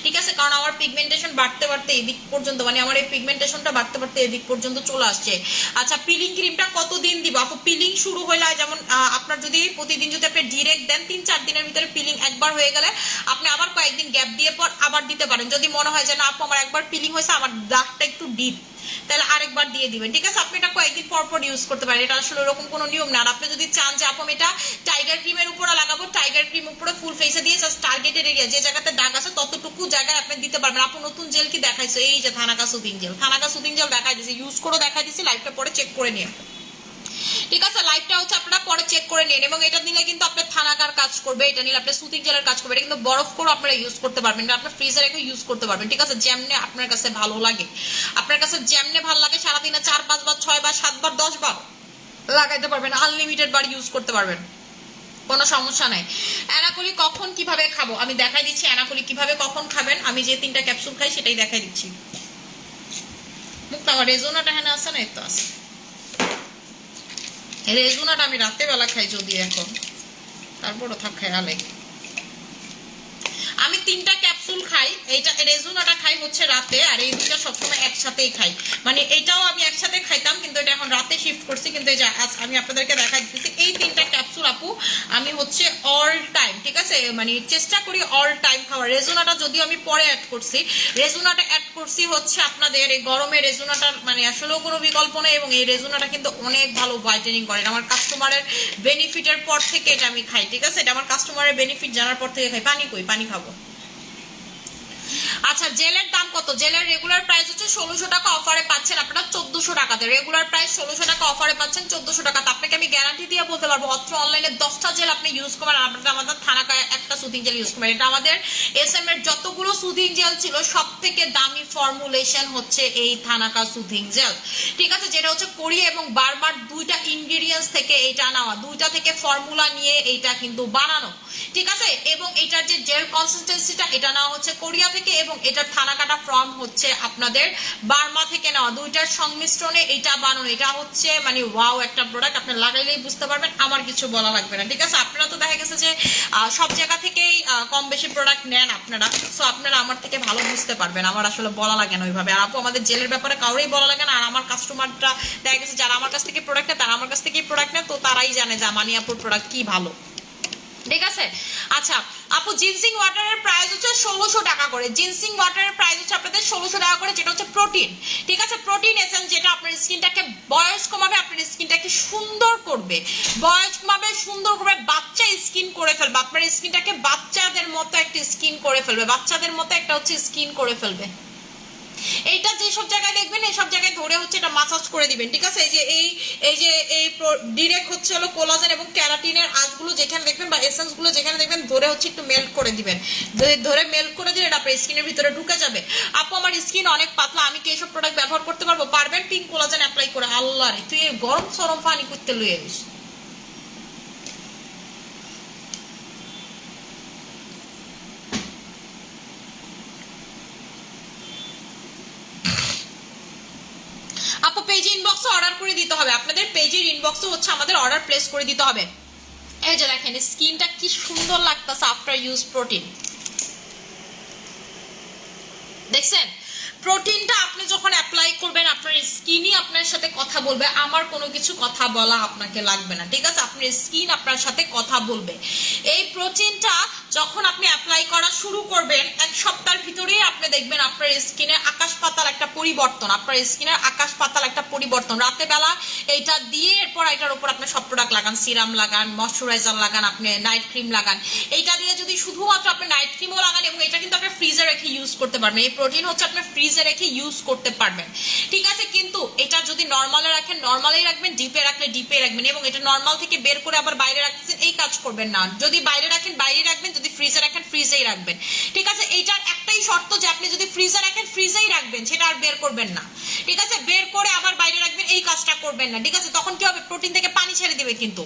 ঠিক আছে, কারণ আমার পিগমেন্টেশন বাড়তে বাড়তে এদিক পর্যন্ত, মানে আমার এই পিগমেন্টেশনটা বাড়তে বাড়তে এদিক পর্যন্ত চলে আসছে। আচ্ছা পিলিং ক্রিমটা কতদিন দিব? আপু পিলিং শুরু হলে যেমন আপনার যদি প্রতিদিন যদি আপনি ডিরেক্ট দেন 3-4 দিনের ভিতরে পিলিং একবার হয়ে গেলে আপনি আবার কয়েকদিন গ্যাপ দিয়ে পর আবার দিতে পারেন। যদি মনে হয় যে না আপু আমার একবার পিলিং হয়েছে, আমার দাগটা একটু ডিপ, তাহলে আরেকবার দিয়ে দিবেন। ঠিক আছে, আপনি এটা কয়েকদিন পর পর ইউজ করতে পারেন, এটা আসলে ওরকম কোনো নিয়ম না। আর আপনি যদি চান যে আপু এটা টাইগার ক্রিমের উপরে লাগাবো, টাইগার ক্রিম উপরে ফুল ফেসে দিয়ে জাস্ট টার্গেটেড এরিয়া যে জায়গাতে দাগ আছে ততটুকু জায়গায় আপনি দিতে পারবেন। আপু নতুন জেল কি দেখাইছো? এই যে thanaka soothing jail, thanaka soothing jail দেখাই দিয়েছি, ইউজ করে দেখাই দিয়েছি, লাইফটা পরে চেক করে নিয়ে। ঠিক আছে, লাইফটা হচ্ছে আপনারা পরে চেক করে নিন এবং এটা নিলে কিন্তু আপনার থানাকার কাজ করবে, এটা নিলে আপনার সুতিং জেলের কাজ করবে। এটা কিন্তু বরফ করে আপনারা ইউজ করতে পারবেন, এটা আপনার ফ্রিজে রেখে ইউজ করতে পারবেন। ঠিক আছে, যেমনে আপনার কাছে ভালো লাগে, আপনার কাছে যেমনে ভালো লাগে সারাদিনে 4-5 বার 6 বার 7 বার 10 বার লাগাইতে পারবেন, আনলিমিটেড বার ইউজ করতে পারবেন, কোনো সমস্যা নাই। অ্যানাকলি কখন কিভাবে খাবো আমি দেখাই দিচ্ছি। অ্যানাকলি কিভাবে কখন খাবেন আমি যে 3টা ক্যাপসুল খাই সেটাই দেখাই দিচ্ছি। মুখটা আমার রেজোনাটা হ্যাঁ আছে না, এতো আছে। রেজুনাটা আমি রাত্রেবেলা খাই যদি এখন, তারপরও থাক খেয়ালে আমি 3টা ক্যাপসুল খাই। এইটা রেজুনাটা খাই হচ্ছে রাতে, আর এই দুইটা সবসময় একসাথেই খাই। মানে এটাও আমি একসাথে খাইতাম কিন্তু এটা এখন রাতে শিফট করছি। কিন্তু এই যে আমি আপনাদেরকে দেখাই দিচ্ছি এই 3টা ক্যাপসুল আপু আমি হচ্ছে অল টাইম, ঠিক আছে, মানে চেষ্টা করি অল টাইম খাওয়ার। রেজুনাটা যদিও আমি পরে অ্যাড করছি, রেজুনাটা অ্যাড করছি হচ্ছে আপনাদের এই গরমে রেজুনাটার মানে আসলেও কোনো বিকল্প নেই এবং এই রেজুনাটা কিন্তু অনেক ভালো হোয়াইটেনিং করে। আমার কাস্টমারের বেনিফিটের পর থেকে এটা আমি খাই। ঠিক আছে, এটা আমার কাস্টমারের বেনিফিট জানার পর থেকে খাই। পানি কই, পানি খাবো। আচ্ছা জেলের দাম কত? জেলের রেগুলার প্রাইস হচ্ছে 1600 টাকা, অফারে পাচ্ছেন আপনারা 1400 টাকাতে। রেগুলার প্রাইস 1600 টাকা, অফারে পাচ্ছেন 1400 টাকাতে। আপনাকে আমি গ্যারান্টি দিয়ে বলতে পারবো অত্র অনলাইনে 10টা জেল আপনি ইউজ করবেন, আপনারা আমাদের থানাকায় একটা সুদিং জেল ইউজ করবেন। এটা আমাদের SM এর যতগুলো সুদিং জেল ছিল সব থেকে দামি ফর্মুলেশন হচ্ছে এই থানাকা সুদিং জেল। ঠিক আছে, যেটা হচ্ছে কোরিয়া এবং বারবার 2টা ইনগ্রিডিয়েন্টস থেকে এইটা নেওয়া, 2টা থেকে ফর্মুলা নিয়ে এইটা কিন্তু বানানো। ঠিক আছে, এবং এটার যে জেল কনসিস্টেন্সিটা এটা নেওয়া হচ্ছে কোরিয়া থেকে এবং এটার থানাকাটা ফর্ম হচ্ছে আপনাদের বার্মা থেকে নেওয়া। 2টার সংমিশ্রণে এটা বানানো। এটা হচ্ছে মানে ওয়াও একটা প্রোডাক্ট, আপনি লাগাইলেই বুঝতে পারবেন, আমার কিছু বলা লাগবে না। ঠিক আছে, আপনারা তো দেখা গেছে যে সব জায়গা থেকেই কম বেশি প্রোডাক্ট নেন আপনারা, সো আপনারা আমার থেকে ভালো বুঝতে পারবেন, আমার আসলে বলা লাগে না ওইভাবে। আর আপু আমাদের জেলের ব্যাপারে কাউরেই বলা লাগে না। আর আমার কাস্টমারটা দেখা গেছে যারা আমার কাছ থেকে প্রোডাক্ট নেয় তারা আমার কাছ থেকেই প্রোডাক্ট নেয়, তো তারাই জানে যে মানিয়াপুর প্রোডাক্ট কি ভালো। ঠিক আছে, আচ্ছা আপু জিনসিং ওয়াটারের প্রাইস হচ্ছে 1600 টাকা করে। জিনসিং ওয়াটারের প্রাইস হচ্ছে আপনাদের 1600 টাকা করে, যেটা হচ্ছে প্রোটিন। ঠিক আছে, প্রোটিন এসেন্স যেটা আপনার স্কিনটাকে বয়স কমাবে, আপনার স্কিনটাকে সুন্দর করবে, বয়স কমাবে, সুন্দর করবে, বাচ্চা স্কিন করে ফেলবে, আপনার স্কিনটাকে বাচ্চাদের মতো একটা স্কিন করে ফেলবে, বাচ্চাদের মতো একটা হচ্ছে স্কিন করে ফেলবে। এইটা যেসব জায়গায় দেখবেন এইসব জায়গায় ধরে হচ্ছে এটা মাসাজ করে দিবেন। ঠিক আছে, এই যে ডিরেক্ট হচ্ছে হলো কোলাজেন এবং ক্যারাটিনের আঁশগুলো যেখানে দেখবেন বা এসেন্স গুলো যেখানে দেখবেন ধরে হচ্ছে একটু মেল্ট করে দিবেন। ধরে মেল্ট করে দিলে এটা আপনার স্কিনের ভিতরে ঢুকে যাবে। আপু আমার স্কিন অনেক পাতলা, আমি কি এইসব প্রোডাক্ট ব্যবহার করতে পারবো? পারবেন, পিঙ্ক কোলাজেন অ্যাপ্লাই করে। আল্লাহ রে, তুই গরম সরম পানি করতে লইয়ে দিস। আপু পেজে ইনবক্সে অর্ডার করে দিতে হবে, আপনাদের পেজের ইনবক্সে হচ্ছে আমাদের অর্ডার প্লেস করে দিতে হবে। এই যে দেখেন স্কিনটা কি সুন্দর লাগতেছে আফটার ইউজ প্রোটিন, দেখছেন? প্রোটিনটা আপনি যখন অ্যাপ্লাই করবেন আপনার স্কিনই আপনার সাথে কথা বলবে, আমার কোনো কিছু কথা বলা আপনাকে লাগবে না, ঠিক আছে? আপনার স্কিন আপনার সাথে কথা বলবে। এই প্রোটিনটা যখন আপনি অ্যাপ্লাই করা শুরু করবেন, এক সপ্তাহের ভিতরেই আপনি দেখবেন আপনার স্কিনের আকাশ পাতাল একটা পরিবর্তন, আপনার স্কিনের আকাশ পাতাল একটা পরিবর্তন। রাতে বেলা এইটা দিয়ে এরপর এটার উপর আপনি সব প্রোডাক্ট লাগান, সিরাম লাগান, ময়শ্চারাইজার লাগান, আপনি নাইট ক্রিম লাগান। এইটা দিয়ে যদি শুধুমাত্র আপনি নাইট ক্রিমও লাগান, এবং এটা কিন্তু আপনি ফ্রিজে রেখে ইউজ করতে পারবেন। এই প্রোটিন হচ্ছে আপনি ফ্রিজে রেখে ইউজ করতে পারবেন, ঠিক আছে? কিন্তু এটা যদি নর্মালে রাখেন নর্মালেই রাখবেন, ডিপে রাখলে ডিপে রাখবেন, এবং এটা নর্মাল থেকে বের করে আবার বাইরে রাখতেছেন এই কাজ করবেন না। যদি বাইরে রাখেন বাইরে রাখবেন, যদি ফ্রিজে রাখেন ফ্রিজেই রাখবেন, ঠিক আছে? এইটার একটাই শর্ত যে আপনি যদি ফ্রিজে রাখেন ফ্রিজেই রাখবেন, সেটা আর বের করবেন না, ঠিক আছে? বের করে আবার বাইরে রাখবেন এই কাজটা করবেন না, ঠিক আছে? তখন কি হবে, প্রোটিন থেকে পানি ছেড়ে দিবে, কিন্তু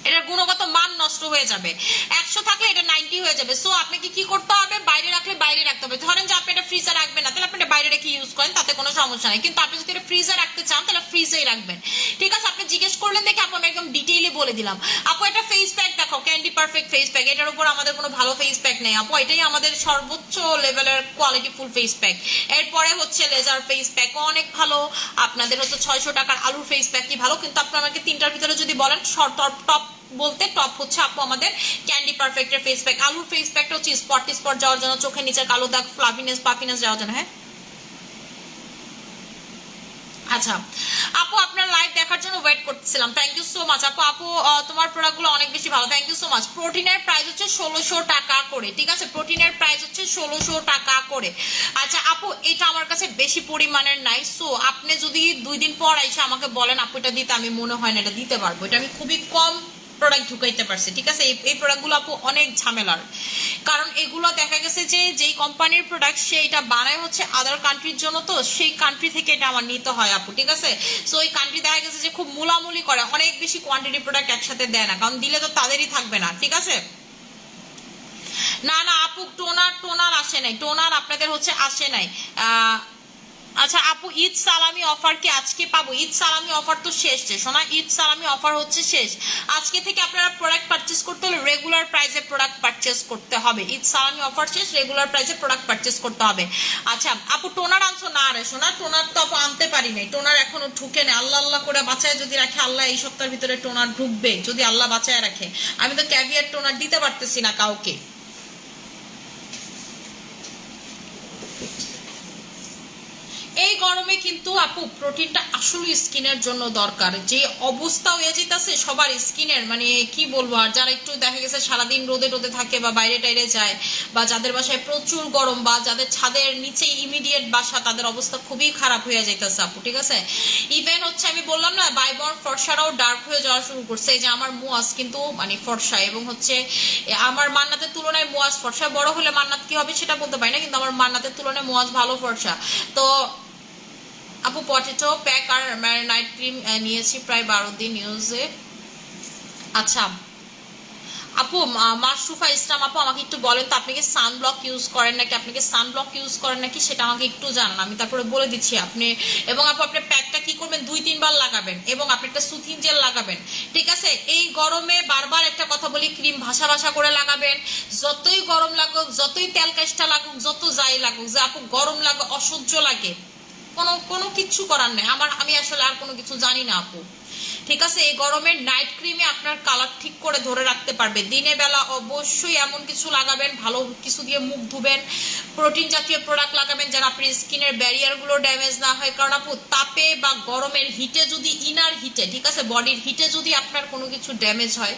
এটার গুণগত মান নষ্ট হয়ে যাবে। 100 থাকলে এটা 90 হয়ে যাবে। সো আপনাকে কি করতে হবে, বাইরে রাখলে বাইরে রাখতে হবে। ধরেন যে আপনি এটা ফ্রিজে রাখবেন না, তাহলে আপনি এটা বাইরে রেখে ইউজ করেন, তাতে কোনো সমস্যা নেই। কিন্তু আপনি যদি এটা ফ্রিজে রাখতে চান তাহলে ফ্রিজেই রাখবেন, ঠিক আছে? আপনি জিজ্ঞেস করলেন দেখে আপু আমি একদম ডিটেইলে বলে দিলাম। আপু এটা ফেস প্যাক দেখো, ক্যান্ডি পারফেক্ট ফেস প্যাক। এটার উপর আমাদের কোনো ভালো ফেস প্যাক নেই আপু, এটাই আমাদের সর্বোচ্চ লেভেলের কোয়ালিটি ফুল ফেস প্যাক। এরপরে হচ্ছে লেজার ফেস প্যাক অনেক ভালো, আপনাদের হচ্ছে 600 টাকার আলুর ফেস প্যাকই ভালো। কিন্তু আপনি আমাকে তিনটার ভিতরে যদি বলেন টপ বলতে টপ হচ্ছে আপু আমাদের ক্যান্ডি পারফেক্টের ফেস প্যাক। আলুর ফেস প্যাকটা হচ্ছে স্পট যাওয়ার জন্য, চোখের নিচের কালো দাগ, ফ্লাফিনেস পাফিনেস যাওয়ার জন্য। হ্যাঁ আচ্ছা আপু, আপনার লাইভ দেখার জন্য ওয়েট করতেছিলাম, থ্যাংক ইউ সো মাচ আপু। আপু তোমার প্রোডাক্টগুলো অনেক বেশি ভালো, থ্যাংক ইউ সো মাচ। প্রোটিনের প্রাইস হচ্ছে 1600 টাকা করে, ঠিক আছে? প্রোটিনের প্রাইস হচ্ছে 1600 টাকা করে। আচ্ছা আপু, এটা আমার কাছে বেশি পরিমাণের নাই, সো আপনি যদি 2 দিন পর এসে আমাকে বলেন আপু এটা দিতে, আমি মনে হয় না এটা দিতে পারবো। এটা আমি খুবই কম প্রোডাক্ট ঢুকাইতে পারছি, ঠিক আছে? এই প্রোডাক্টগুলো আপু অনেক ঝামেলার, কারণ এগুলো দেখা গেছে যে যেই কোম্পানির প্রোডাক্ট সে এটা বানায় হচ্ছে আদার কান্ট্রির জন্য, তো সেই কান্ট্রি থেকে এটা আমার নিতে হয় আপু, ঠিক আছে? সো ওই কান্ট্রি দেখা গেছে যে খুব মুলামুলি করে, অনেক বেশি কোয়ান্টিটি প্রোডাক্ট একসাথে দেয় না, কারণ দিলে তো তাদেরই থাকবে না, ঠিক আছে? না না আপু, টোনার আসে নাই, টোনার আপনাদের হচ্ছে আসে নাই। আচ্ছা আপু, ঈদ সালামি অফার কি আজকে পাবো? ঈদ সালামি অফার তো শেষ শোনা, ঈদ সালামি অফার হচ্ছে শেষ। আজকে থেকে আপনারা প্রোডাক্ট পারচেস করতে হলে রেগুলার প্রাইসে প্রোডাক্ট পারচেস করতে হবে। ঈদ সালামি অফার শেষ, রেগুলার প্রাইসে প্রোডাক্ট পারচেস করতে হবে। আচ্ছা আপু, টোনার আনছো না? আরে শোনা, টোনার তো আপু আনতে পারি নাই, টোনার এখনো ঢুকে নেই। আল্লাহ আল্লাহ করে বাঁচায় যদি রাখে আল্লাহ, এই সপ্তাহের ভিতরে টোনার ঢুকবে যদি আল্লাহ বাঁচায় রাখে। আমি তো ক্যাভিয়ার টোনার দিতে পারতেছি না কাউকে। এই গরমে কিন্তু আপু প্রোটিনটা আসলে স্কিনের জন্য দরকার। যে অবস্থা হয়ে যেতেছে সবার স্কিনের, মানে কি বলবো, আর যারা একটু দেখা গেছে সারাদিন রোদে টোদে থাকে বা বাইরে টাইরে যায়, বা যাদের বাসায় প্রচুর গরম, বা যাদের ছাদের নিচে ইমিডিয়েট বাসা, তাদের অবস্থা খুবই খারাপ হয়ে যাইতেছে আপু, ঠিক আছে? ইভেন হচ্ছে আমি বললাম না, বাইবর্ন ফর্সারাও ডার্ক হয়ে যাওয়া শুরু করছে। এই যে আমার মুয়াজ কিন্তু মানে ফর্সা, এবং হচ্ছে আমার মান্নাতের তুলনায় মুয়াজ ফর্সা। বড় হলে মান্নাত কি হবে সেটা বলতে পারি না, কিন্তু আমার মান্নাতের তুলনায় মুয়াজ ভালো ফর্সা। তো আপু পটেটো প্যাক আর নাইট ক্রিম নিয়েছি প্রায় 12 দিন ইউজে। আচ্ছা আপু, মাশরুফা ইসলাম আপু আমাকে একটু বলেন তো, আপনি কি সানব্লক ইউজ করেন নাকি? আপনি কি সানব্লক ইউজ করেন নাকি সেটা আমাকে একটু জানান, আমি তারপরে বলে দিচ্ছি আপনি। এবং আপু আপনি প্যাকটা কি করবেন, 2-3 বার লাগাবেন, এবং আপনি একটা সুথিং জেল লাগাবেন, ঠিক আছে? এই গরমে বারবার একটা কথা বলি, ক্রিম ভাসা ভাসা করে লাগাবেন। যতই গরম লাগুক, যতই তেল কাজটা লাগুক, যত যাই লাগুক, যে আপু গরম লাগে, অসহ্য লাগে, কোনো কিচ্ছু করার নেই। আমি আসলে আর কোনো কিছু জানি না আপু, ঠিক আছে? এই গরমের নাইট ক্রিমে আপনার কালার ঠিক করে ধরে রাখতে পারবে। দিনে বেলা অবশ্যই এমন কিছু লাগাবেন, ভালো কিছু দিয়ে মুখ ধুবেন, প্রোটিন জাতীয় প্রোডাক্ট লাগাবেন যেন আপনার স্কিনের ব্যারিয়ারগুলো ড্যামেজ না হয়। কারণ আপু তাপে বা গরমের হিটে যদি, ইনার হিটে, ঠিক আছে, বডির হিটে যদি আপনার কোনো কিছু ড্যামেজ হয়,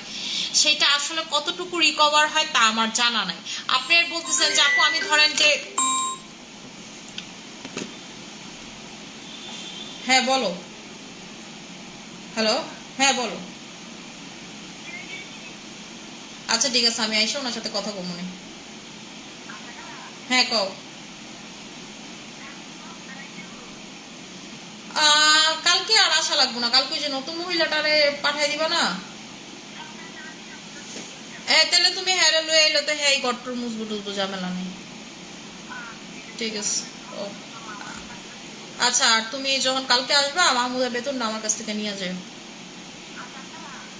সেটা আসলে কতটুকু রিকভার হয় তা আমার জানা নাই। আপনি বলতেছেন যে আপু আমি ধরেন যে, হ্যাঁ বলো, হ্যালো, হ্যাঁ বলো। আচ্ছা ঠিক আছে, আমি আইসা ওনার সাথে কথা বলবো না। হ্যাঁ কও। কালকে আর আসা লাগবো না, কালকে ওই যে নতুন মহিলাটারে পাঠাই দিবা না? হ্যাঁ তাহলে তুমি হ্যাঁ লয়ে এলো, তো হ্যাঁ গট্টর মুসবু টুসবু ঝামেলা নেই, ঠিক আছে। ও আচ্ছা, আর তুমি যখন কালকে আসবা মাহমুদের বেতনটা আমার কাছ থেকে নিয়ে যাও।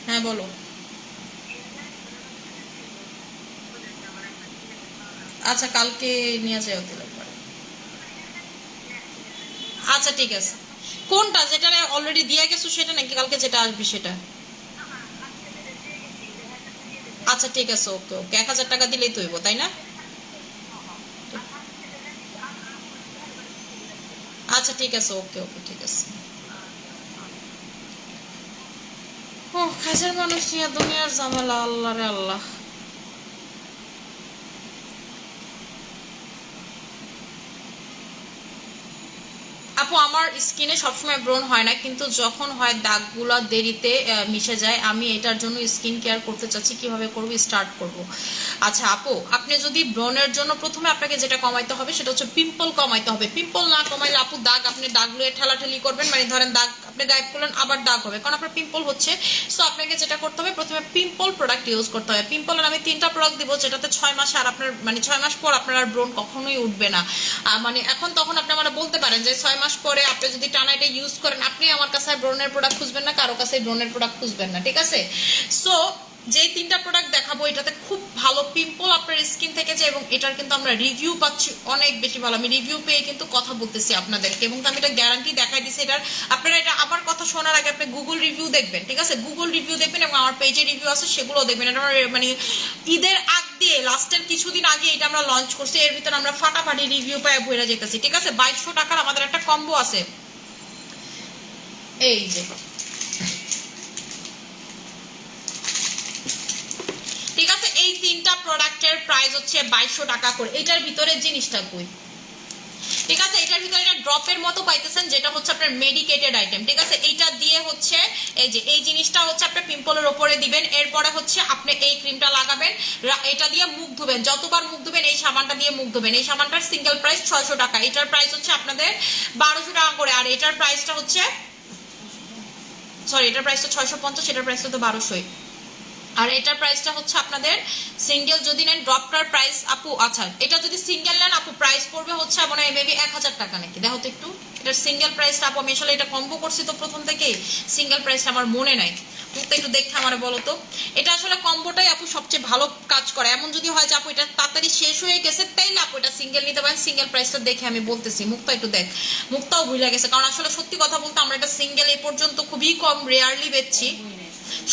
হ্যাঁ বলো। আচ্ছা কালকে নিয়ে যাও তাহলে পরে। আচ্ছা ঠিক আছে, কোনটা, যেটা অলরেডি দিয়ে গেছো সেটা নাকি কালকে যেটা আসবে সেটা? আচ্ছা ঠিক আছে, ওকে ওকে, 1,000 টাকা দিলেই তো হইব, তাই না? আচ্ছা ঠিক আছে, ওকে ওকে, ঠিক আছে। ও কাজের মানুষ নিয়ে দুনিয়ার ঝামেলা, আল্লাহ রে আল্লাহ। আপু আমার স্কিনে সবসময় ব্রণ হয় না, কিন্তু যখন হয় দাগগুলো দেরিতে মিশে যায়। আমি এটার জন্য স্কিন কেয়ার করতে চাচ্ছি, কিভাবে করব, স্টার্ট করব। আচ্ছা আপু, আপনি যদি ব্রণের জন্য প্রথমে আপনাকে যেটা কমাইতে হবে সেটা হচ্ছে পিম্পল কমাইতে হবে। পিম্পল না কমাইলে আপু দাগ, আপনি দাগগুলো ঠেলাঠেলি করবেন, মানে ধরেন দাগ আপনি গায়েব করলেন আবার দাগ হবে, কারণ আপনার পিম্পল হচ্ছে। সো আপনাকে যেটা করতে হবে, প্রথমে পিম্পল প্রোডাক্ট ইউজ করতে হবে। পিম্পলের আমি 3টা প্রোডাক্ট দিব, যেটাতে 6 মাস আর আপনার মানে 6 মাস পর আপনার আর ব্রণ কখনোই উঠবে না। মানে এখন তখন আপনি আমার বলতে পারেন যে 6 মাস পরে আপনি যদি টানা এটা ইউজ করেন, আপনি আমার কাছে ব্রণের প্রোডাক্ট খুঁজবেন না, কারো কাছে ব্রণের প্রোডাক্ট খুঁজবেন না, ঠিক আছে? সো যেই 3টা প্রোডাক্ট দেখাবো, এটাতে খুব ভালো পিম্পল আপনার স্কিন থেকে যায়, এবং এটার কিন্তু আমরা রিভিউ পাচ্ছি অনেক বেশি ভালো। আমি রিভিউ পেয়ে কিন্তু কথা বলতেছি আপনাদেরকে, এবং আমি এটা গ্যারান্টি দেখাই দিচ্ছি এটার। আপনারা এটা আবার কথা শোনার আগে আপনি গুগল রিভিউ দেখবেন, ঠিক আছে? গুগল রিভিউ দেখবেন, এবং আমার পেজে রিভিউ আছে সেগুলো দেখবেন। এটা আমার মানে ঈদের আগ দিয়ে লাস্টের কিছুদিন আগে এটা আমরা লঞ্চ করছি, এর ভিতরে আমরা ফাটাফাটি রিভিউ পাই বইরা যেতেছি, ঠিক আছে? 2200 টাকার আমাদের একটা কম্বো আছে, এই যে, ঠিক আছে? এই 3টা প্রোডাক্টের প্রাইস হচ্ছে 2200 টাকা করে। এটার ভিতরে জিনিসটা কই, ঠিক আছে? এটার ভিতরে এটা ড্রপের মতো পাইতেছেন, যেটা হচ্ছে আপনার মেডিকেটেড আইটেম, ঠিক আছে? এইটা দিয়ে হচ্ছে এই যে এই জিনিসটা হচ্ছে আপনার পিম্পলের ওপরে দিবেন, এরপরে হচ্ছে আপনি এই ক্রিমটা লাগাবেন, এটা দিয়ে মুখ ধুবেন, যতবার মুখ ধুবেন এই সাবানটা দিয়ে মুখ ধুবেন। এই সাবানটার সিঙ্গেল প্রাইস 600 টাকা, এটার প্রাইস হচ্ছে আপনাদের 1200 টাকা করে, আর এটার প্রাইসটা হচ্ছে, সরি, এটার প্রাইসটা 650, এটার প্রাইসটা তো 1200। আর এটার প্রাইসটা হচ্ছে আপনাদের সিঙ্গেল যদি নেন, ড্রপটার প্রাইস আপু, আচ্ছা এটা যদি সিঙ্গেল নেন আপু প্রাইস পড়বে হচ্ছে মানে মেবি 1000 টাকা নাকি, দেখো তো একটু এটার সিঙ্গেল প্রাইসটা। আপু আমি আসলে এটা কম্বো করছি তো প্রথম থেকেই, সিঙ্গেল প্রাইসটা আমার মনে নাই, তো একটু দেখতে আমার বলো তো। এটা আসলে কম্বোটাই আপু সবচেয়ে ভালো কাজ করে। এমন যদি হয় যে আপু এটা তাড়াতাড়ি শেষ হয়ে গেছে, তাইলে আপু এটা সিঙ্গেল নিতে পারেন। সিঙ্গেল প্রাইসটা দেখে আমি বলতেছি, মুখটা একটু দেখ, মুখটাও ভুলে গেছে, কারণ আসলে সত্যি কথা বলতে আমরা এটা সিঙ্গেল এই পর্যন্ত খুবই কম, রেয়ারলি বেচছি।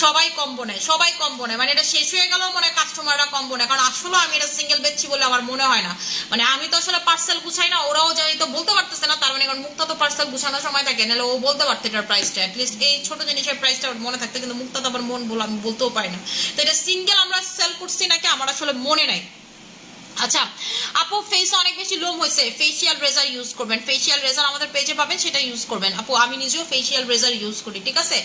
সবাই কম্বো নেয়, সবাই কম্বো নেয়, মানে এটা শেষ হয়ে গেলেও মনে হয় কাস্টমাররা কম্বো নেয়, কারণ আসলে আমি এটা সিঙ্গেল বেচছি বলে আমার মনে হয় না। মানে আমি তো আসলে পার্সেল গুছাই না, ওরাও যাই তো বলতে পারতেছে না, তার মানে কারণ মুক্তা তো পার্সেল গুছানোর সময় থাকে, নাহলে ও বলতে পারতো এটার প্রাইসটা, অ্যাটলিস্ট এই ছোট জিনিসের প্রাইসটা ওর মনে থাকতো, কিন্তু মুক্তা তো আবার মন বলে আমি বলতেও পারি না। তো এটা সিঙ্গেল আমরা সেল করছি নাকি আমার আসলে মনে নাই। আচ্ছা আপু, ফেস অনেক বেশি লোম হয়েছে, ফেসিয়াল রেজার ইউজ করবেন। ফেসিয়াল রেজার আমাদের পেজে পাবেন, সেটা ইউজ করবেন আপু। আমি নিজেও ফেসিয়াল রেজার ইউজ করি, ঠিক আছে?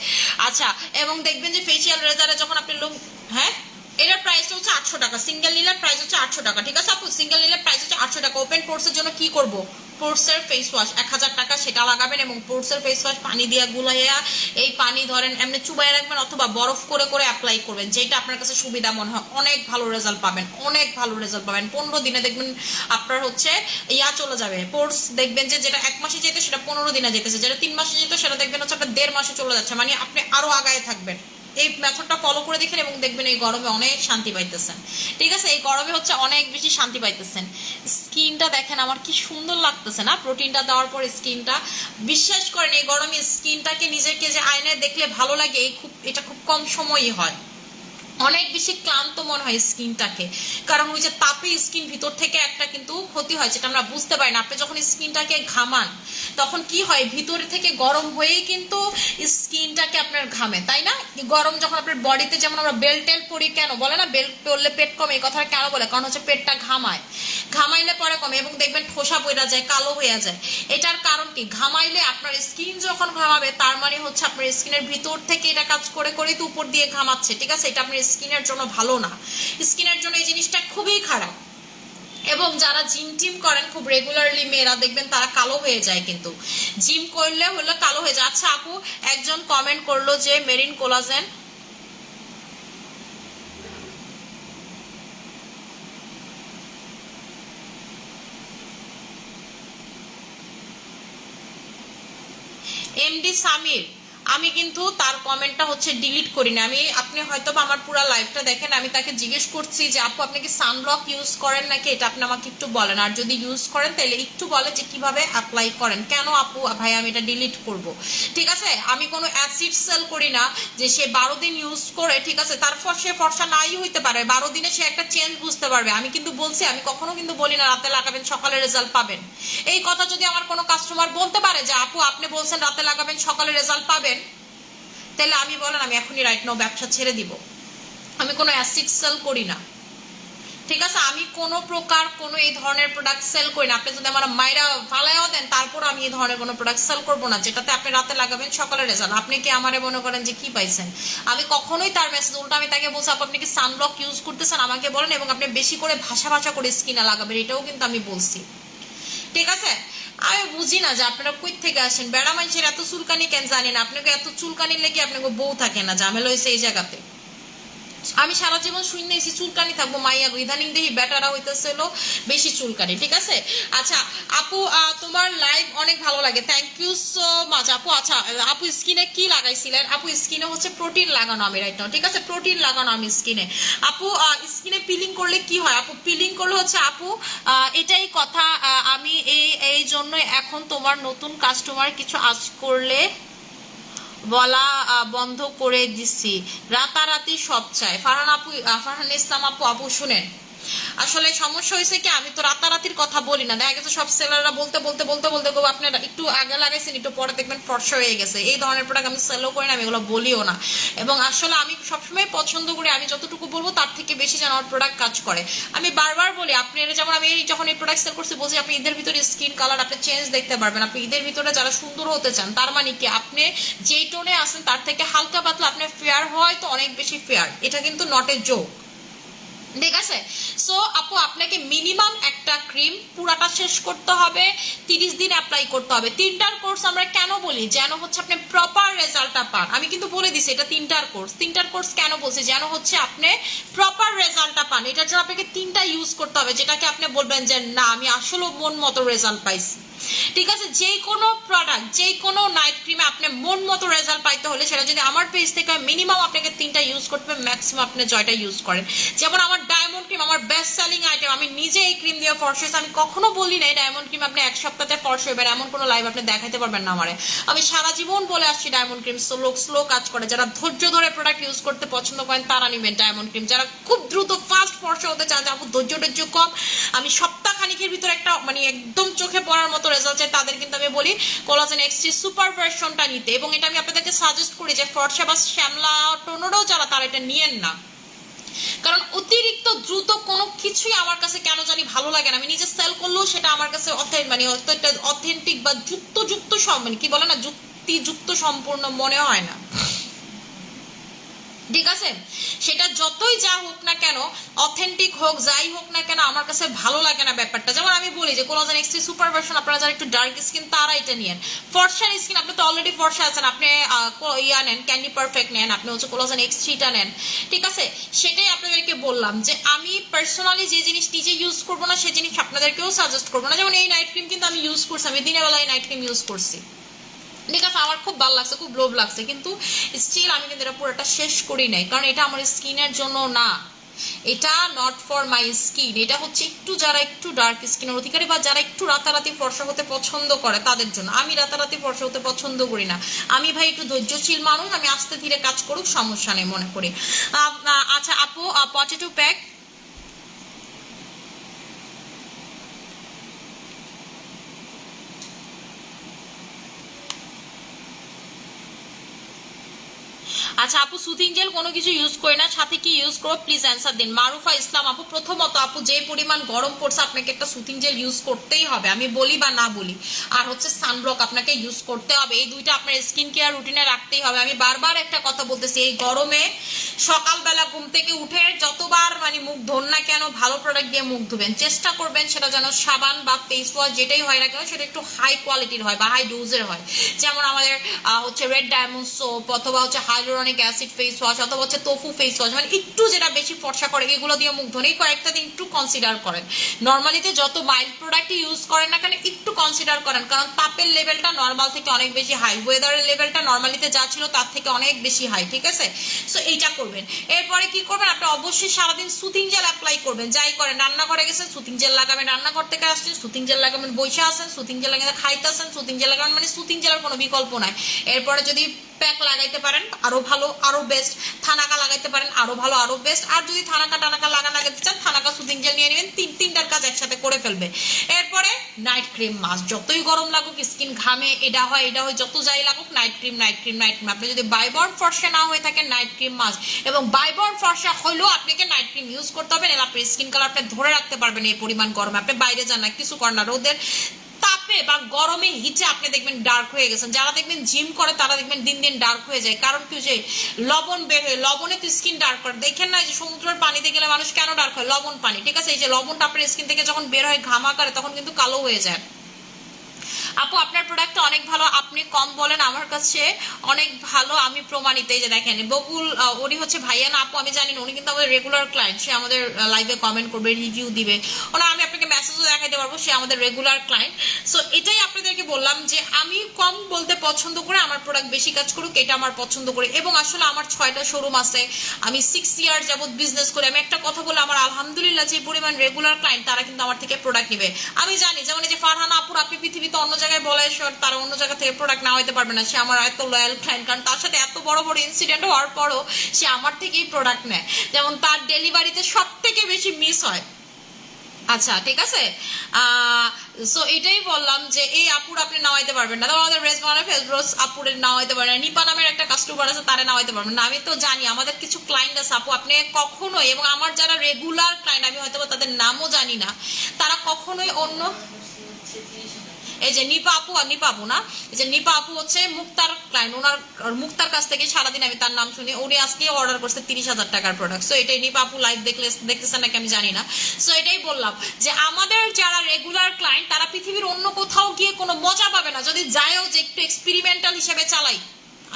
আচ্ছা, এবং দেখবেন যে ফেসিয়াল রেজারে যখন আপনি লোম, হ্যাঁ এটার প্রাইসটা হচ্ছে 800 টাকা, সিঙ্গেল নিলে প্রাইস হচ্ছে 800 টাকা, ঠিক আছে আপু? সিঙ্গেল নিলে প্রাইস হচ্ছে 800 টাকা। ওপেন পোর্সের জন্য কি করব, পোর্সের ফেস ওয়াশ 1000 টাকা, সেটা লাগাবেন, এবং পোর্সের ফেস ওয়াশ পানি দিয়ে গুলাইয়া, এই পানি ধরেন এমনি চুবাই রাখবেন, অথবা বরফ করে করে অ্যাপ্লাই করবেন, যেটা আপনার কাছে সুবিধা মনে হয়। অনেক ভালো রেজাল্ট পাবেন, অনেক ভালো রেজাল্ট পাবেন। 15 দিনে দেখবেন আপনার হচ্ছে ইয়া চলে যাবে, পোর্স দেখবেন যে যেটা 1 মাসে যেত সেটা 15 দিনে যেতেছে, যেটা 3 মাসে যেত সেটা দেখবেন হচ্ছে আপনার 1.5 মাসে চলে যাচ্ছে, মানে আপনি আরো আগায় থাকবেন। এই মেথডটা ফলো করে দেখেন, এবং দেখবেন এই গরমে অনেক শান্তি পাইতেছেন, ঠিক আছে? এই গরমে হচ্ছে অনেক বেশি শান্তি পাইতেছেন। স্কিনটা দেখেন আমার কি সুন্দর লাগতেছে না, প্রোটিনটা দেওয়ার পর স্কিনটা, বিশ্বাস করেন এই গরমে স্কিনটাকে নিজেকে যে আয়নায় দেখলে ভালো লাগে, এই খুব এটা খুব কম সময়ই হয়। অনেক বেশি ক্লান্ত মনে হয় স্কিনটাকে, কারণ ওই যে তাপে স্কিন ভিতর থেকে একটা কিন্তু ক্ষতি হয়, যেটা আমরা বুঝতে পারি না। আপনি যখন স্কিনটাকে ঘামান তখন কি হয়, ভিতর থেকে গরম হয়েই কিন্তু স্কিনটাকে আপনার ঘামে, তাই না? গরম যখন আপনার বডিতে, যেমন আমরা বেল্ট টেল পরি, কেন বলে না বেল্ট পরলে পেট কমে, এই কথাটা কেন বলে? কারণ হচ্ছে পেটটা ঘামায়, ঘামাইলে পরে কমে, এবং দেখবেন ঠোসা পড়া যায়, কালো হয়ে যায়। এটার কারণ কি, ঘামাইলে আপনার স্কিন যখন ঘামাবে তার মানে হচ্ছে আপনার স্কিনের ভিতর থেকে এটা কাজ করে করে তো উপর দিয়ে ঘামাচ্ছে, ঠিক আছে? এটা আপনার স্কিনের জন্য ভালো না, স্কিনের জন্য এই জিনিসটা খুবই খারাপ। এবং যারা জিম টিম করেন খুব রেগুলারলি, মেয়েরা দেখবেন তারা কালো হয়ে যায়, কিন্তু জিম করলে হলে কালো হয়ে যায়। আচ্ছা আপু, একজন কমেন্ট করলো যে মেরিন কোলাজেন, এমডি সামির, আমি কিন্তু তার কমেন্টটা হচ্ছে ডিলিট করি না। আমি আপনি হয়তো বা আমার পুরো লাইভটা দেখেন, আমি তাকে জিজ্ঞেস করছি যে আপু আপনি কি সানব্লক ইউজ করেন নাকি, এটা আপনি আমাকে একটু বলেন, আর যদি ইউজ করেন তাহলে একটু বলে যে কিভাবে অ্যাপ্লাই করেন। কেন আপু ভাই আমি এটা ডিলিট করব? ঠিক আছে, আমি কোনো অ্যাসিড সেল করি না যে সে 12 দিন ইউজ করে, ঠিক আছে, তারপর সে ফর্সা নাই হইতে পারে, 12 দিনে সে একটা চেঞ্জ বুঝতে পারবে। আমি কিন্তু বলছি, আমি কখনো কিন্তু বলি না রাতে লাগাবেন সকালে রেজাল্ট পাবেন। এই কথা যদি আমার কোনো কাস্টমার বলতে পারে যে আপু আপনি বলছেন রাতে লাগাবেন সকালে রেজাল্ট পাবেন, তাহলে আমি বলেন আমি এখনই রাইট নাও ব্যবসা ছেড়ে দিব। আমি কোনো অ্যাসিড সেল করি না, ঠিক আছে, আমি কোনো প্রকার কোনো এই ধরনের প্রোডাক্ট সেল করি না। আপনি যদি আমার মাইরা ফালাইও দেন তারপর আমি এই ধরনের কোনো প্রোডাক্ট সেল করবো না যেটাতে আপনি রাতে লাগাবেন সকালে রেজাল্ট। আপনি কি আমারে মনে করেন যে কি পাইছেন? আমি কখনোই তার মেসেজ উল্টা আমি তাকে বলছি আপনি কি সানব্লক ইউজ করতেছেন আমাকে বলেন, এবং আপনি বেশি করে ভাষা করে স্কিনে লাগাবেন, এটাও কিন্তু আমি বলছি। ঠিক আছে, আমি বুঝি না যে আপনারা কই থেকে আসেন। বেড়া মানুষের এত চুলকানি কেন জানি না, আপনাকে এত চুলকানি লেগে আপনাকে বউ থাকে না, ঝামেলা হয়েছে এই জায়গাতে। আমি সারা জীবন শুনেছি চুলকানি থাকবো মাইয়া গো, ইদানিং দেখি বেটারা হইতেছিল বেশি চুলকানি। ঠিক আছে, আচ্ছা আপু তোমার লাইভ অনেক ভালো লাগে, থ্যাংক ইউ সো মাচ আপু। আচ্ছা আপু স্কিনে কি লাগাইছিলেন? আপু স্কিনে হচ্ছে প্রোটিন লাগানো আমি রাইট নাও, ঠিক আছে, প্রোটিন লাগানো আমি স্কিনে। আপু স্কিনে পিলিং করলে কি হয়? আপু পিলিং করলে হচ্ছে আপু এটাই কথা, আমি এই জন্য এখন তোমার নতুন কাস্টমার কিছু আজ করলে বলা বন্ধ করে দিচ্ছি, রাতারাতি সব চাই। ফারহান ইসলাম আপু, আপু শুনেন, আসলে সমস্যা হয়েছে কি আমি তো রাতারাতির কথা বলি না, দেখা গেছে সব সেলাররা বলতে বলতে বলতে বলতে আপনারা একটু আগে লাগাইছেন একটু পরে দেখবেন ফর্সা হয়ে গেছে। এই ধরনের প্রোডাক্ট আমি সেলও করি না, আমি এগুলো বলিও না। এবং আসলে আমি সবসময় পছন্দ করি আমি যতটুকু বলবো তার থেকে বেশি যেন আমার প্রোডাক্ট কাজ করে। আমি বারবার বলি আপনি যেমন আমি যখন এই প্রোডাক্ট সেল করছি বলছি আপনি ঈদের ভিতরে স্কিন কালার আপনি চেঞ্জ দেখতে পারবেন। আপনি ঈদের ভিতরে যারা সুন্দর হতে চান তার মানে কি আপনি যেই টোনে আসেন তার থেকে হালকা পাতলা আপনি ফেয়ার হয় তো অনেক বেশি ফেয়ার, এটা কিন্তু নট এ জোক। ঠিক আছে, সো আপু আপনাকে মিনিমাম একটা ক্রিম পুরাটা শেষ করতে হবে, 30 দিন অ্যাপ্লাই করতে হবে। 3টার কোর্স আমরা কেন বলি? যেন হচ্ছে আপনি প্রপার রেজাল্টটা পান। আমি কিন্তু বলে দিছি এটা 3টার কোর্স। 3টার কোর্স কেন বলছি? যেন হচ্ছে আপনি প্রপার রেজাল্টটা পান। এটার জন্য আপনাকে 3টা ইউজ করতে হবে, যেটাকে আপনি বলবেন যে না আমি আসলে মন মতো রেজাল্ট পাইছি। ঠিক আছে, যে কোনো প্রোডাক্ট যে কোনো নাইট ক্রিমে আপনি মন মতো রেজাল্ট পাইতে হলে সেটা যদি আমার পেজ থেকে মিনিমাম আপনাকে 3টা ইউজ করতে হবে, ম্যাক্সিমাম আপনি 6টা ইউজ করেন। যেমন আমার ডায়মন্ড ক্রিম আমার বেস্ট সেলিং আইটেম, আমি নিজে এই ক্রিম দিয়ে ফর্সা হয়েছে। আমি কখনো বলি না ডায়মন্ড ক্রিম আপনি 1 সপ্তাহে ফর্সা হইবেন, এমন কোনো লাইভ আপনি দেখাইতে পারবেন না আমারে। আমি সারা জীবন বলে আসছি ডায়মন্ড ক্রিম স্লো কাজ করে। যারা ধৈর্য ধরে প্রোডাক্ট ইউজ করতে পছন্দ করেন তারা নেবেন ডায়মন্ড ক্রিম। যারা খুব দ্রুত ফাস্ট ফর্সা হতে চান, আপু ধৈর্য কম, আমি সপ্তাহ খানিকের ভিতরে একটা মানে একদম চোখে পড়ার মতো রেজাল্ট চাই, তাদের কিন্তু আমি বলি কোলাজেন এক্সটি সুপার ভার্সনটা নিতে। এবং এটা আমি আপনাদেরকে সাজেস্ট করি যে ফর্সা বা শ্যামলা টোনেরও যারা তারা এটা নিয়েন না, কারণ অতিরিক্ত দ্রুত কোনো কিছুই আমার কাছে কেন জানি ভালো লাগে না। আমি নিজে সেল করলেও সেটা আমার কাছে মানে অথেন্টিক বা যুক্ত সব মানে কি বলে না যুক্তিযুক্ত সম্পূর্ণ মনে হয় না। ঠিক আছে, সেটা যতই যা হোক না কেন, অথেন্টিক হোক যাই হোক না কেন, আমার কাছে ভালো লাগে না ব্যাপারটা। যেমন আমি বলি যে কোলাজেন এক্সটি সুপার ভার্সন আপনারা যারা একটু ডার্ক স্কিন তারা এটা নিয়েন। ফর্সার স্কিন আপনি তো অলরেডি ফর্সা আছেন, আপনি ইয়া নেন ক্যান্ডি পারফেক্ট নেন, আপনি হচ্ছে কোলাজেন এক্সটিটা নেন। ঠিক আছে, সেটাই আপনাদেরকে বললাম যে আমি পার্সোনালি যে জিনিস নিজে ইউজ করবো না সেই জিনিস আপনাদেরকেও সাজেস্ট করবো না। যেমন এই নাইট ক্রিম কিন্তু আমি ইউজ করছি, আমি দিনের বেলায় নাইট ক্রিম ইউজ করছি, ঠিক আছে, আমার খুব ভালো লাগছে, খুব লোভ লাগছে, কিন্তু স্টিল আমি কিন্তু এটা পুরোটা শেষ করি নাই, কারণ এটা আমার স্কিনের জন্য না, এটা নট ফর মাই স্কিন। এটা হচ্ছে একটু যারা একটু ডার্ক স্কিনের অধিকারী বা যারা একটু রাতারাতি ফর্সা হতে পছন্দ করে তাদের জন্য। আমি রাতারাতি ফর্সা হতে পছন্দ করি না, আমি ভাই একটু ধৈর্যশীল মানুষ, আমি আস্তে ধীরে কাজ করুক সমস্যা নেই মনে করি। আচ্ছা আপু পটেটো প্যাক আচ্ছা আপু সুথিং জেল কোনো কিছু ইউজ করি না, সাথে কি ইউজ করবো প্লিজ অ্যান্সার দিন। মারুফা ইসলাম আপু, প্রথমত আপু যে পরিমাণ গরম পড়ছে আপনাকে একটা সুথিং জেল ইউজ করতেই হবে, আমি বলি বা না বলি। আর হচ্ছে সানব্লক আপনাকে ইউজ করতে হবে, এই দুইটা আপনার স্কিন কেয়ার রুটিনে রাখতেই হবে। আমি বারবার একটা কথা বলতেছি, এই গরমে সকালবেলা ঘুম থেকে উঠে যতবার মানে মুখ ধোন না কেন ভালো প্রোডাক্ট দিয়ে মুখ ধুবেন, চেষ্টা করবেন সেটা যেন সাবান বা ফেস ওয়াশ যেটাই হয় না কেন সেটা একটু হাই কোয়ালিটির হয় বা হাই ডোজের হয়। যেমন আমাদের হচ্ছে রেড ডায়মন্ড সোপ অথবা হচ্ছে হাইলোরা হাইলোরনিক অ্যাসিড ফেস ওয়াশ অথবা হচ্ছে তোফু ফেস ওয়াশ, মানে একটু যেটা বেশি ফর্সা করে এগুলো দিয়ে মুখ ধরে কয়েকটা দিন একটু কনসিডার করেন। নর্মালিতে যত মাইল্ড প্রোডাক্ট ইউজ করেন না কেন একটু কনসিডার করেন, কারণ তাপের লেভেলটা নর্মাল থেকে অনেক বেশি হাই, ওয়েদারের লেভেলটা নর্মালিতে যা ছিল তার থেকে অনেক বেশি হাই, ঠিক আছে? সো এইটা করবেন। এরপরে কি করবেন, আপনি অবশ্যই সারাদিন সুতিং জেল অ্যাপ্লাই করবেন। যাই করেন, রান্না করে গেছেন সুতিং জেল লাগাবেন, রান্নাঘর থেকে আসছেন সুতিং জেল লাগাবেন, বসে আসেন সুতিং জেল লাগাবেন, খাইতেছেন সুতিং জেল লাগাবেন, মানে সুতিং জেলের কোনো বিকল্প নাই। এরপরে যদি প্যাক লাগাইতে পারেন আরো ভালো, আরো বেস্ট। থানাকা লাগাইতে পারেন আরো ভালো, আরো বেস্ট। আর যদি থানাকা টানাকা লাগাতে চান, থানাকা সুতিং জেল নিয়ে নেবেন, তিনটার কাজ একসাথে করে ফেলবে। এরপরে নাইট ক্রিম মাস্ট, যতই গরম লাগুক, স্কিন ঘামে, এটা হয় যত যাই লাগুক, নাইট ক্রিম। আপনি যদি বাইবর্ন ফর্সা না হয়ে থাকেন, নাইট ক্রিম মাস্ট। এবং বাইবর্ন ফর্সা হলেও আপনাকে নাইট ক্রিম ইউজ করতে হবে, নাহলে আপনার স্কিন কালার আপনি ধরে রাখতে পারবেন এই পরিমাণ গরমে। আপনি বাইরে যান না, কিছু করেন না, রোদের তাপে বা গরমে হিটে আপনি দেখবেন ডার্ক হয়ে গেছেন। যারা দেখবেন জিম করে তারা দেখবেন দিন দিন ডার্ক হয়ে যায়, কারণ কি, যে লবণ বের হয়ে, লবণে তো স্কিন ডার্ক করে। দেখেন না যে সমুদ্রের পানিতে গেলে মানুষ কেন ডার্ক হয়, লবণ পানি, ঠিক আছে? এই যে লবণটা আপনার স্কিন থেকে যখন বের হয় ঘামা করে, তখন কিন্তু কালো হয়ে যায়। আপু আপনার প্রোডাক্টটা অনেক ভালো, আপনি কম বলেন, আমার কাছে অনেক ভালো, আমি প্রমাণিত। এই যে দেখেন বকুল, উনি হচ্ছে ভাইয়া না আপু আমি জানি না, উনি কিন্তু আমাদের রেগুলার ক্লায়েন্ট, সে আমাদের লাইভে কমেন্ট করবে, রিভিউ দিবে, ওনা আমি আপনাকে মেসেজও দেখাইতে পারবো, সে আমাদের রেগুলার ক্লায়েন্ট। সো এটাই আপনাদেরকে বললাম যে আমি কম বলতে পছন্দ করে, আমার প্রোডাক্ট বেশি কাজ করুক এটা আমার পছন্দ করে। এবং আসলে আমার 6টা শোরুম আছে, আমি 6 ইয়ার যাবত বিজনেস করি। আমি একটা কথা বলে, আমার আলহামদুলিল্লাহ যে পরিমাণ রেগুলার ক্লায়েন্ট, তারা কিন্তু আমার থেকে প্রোডাক্ট নেবে। আমি জানি যেমন এই যে ফারহানা আপুর, আপনি পৃথিবীতে অন্য জায়গায় বলে তারা অন্য জায়গা থেকে প্রোডাক্ট না হইতে পারবে না, সে আমার এত লয়াল ক্লায়েন্ট, কারণ তার সাথে এত বড় বড় ইনসিডেন্ট হওয়ার পরও সে আমার থেকেই প্রোডাক্ট নেয়। যেমন তার ডেলিভারিতে সব থেকে বেশি মিস হয়। আচ্ছা ঠিক আছে, সো এটাই বললাম যে এই আপুর আপনি নাওয়াইতে পারবেন না, তারপর আমাদের রেজওয়ানা ফেরদৌস আপুরের নাওয়াইতে পারবেন না, নিপা নামের একটা কাস্টমার আছে তারা নাওয়াইতে পারবেন না। আমি তো জানি আমাদের কিছু ক্লায়েন্ট আছে আপু, আপনি কখনোই, এবং আমার যারা রেগুলার ক্লায়েন্ট আমি হয়তো তাদের নামও জানি না, তারা কখনোই অন্য, এই যে নিপা আপু, আর নিপা আপু না, এই যে নিপা আপু হচ্ছে মুক্তার ক্লায়েন্ট, ওনার মুক্তার কাছ থেকে সারাদিন আমি তার নাম শুনি, উনি আজকে অর্ডার করছে 30,000 টাকার প্রোডাক্ট। সো এটাই নিপা আপু লাইভ দেখতেছেন নাকি আমি জানি না। সো এটাই বললাম যে আমাদের যারা রেগুলার ক্লায়েন্ট, তারা পৃথিবীর অন্য কোথাও গিয়ে কোনো মজা পাবে না, যদি যায়ও যে একটু এক্সপেরিমেন্টাল হিসেবে চালাই,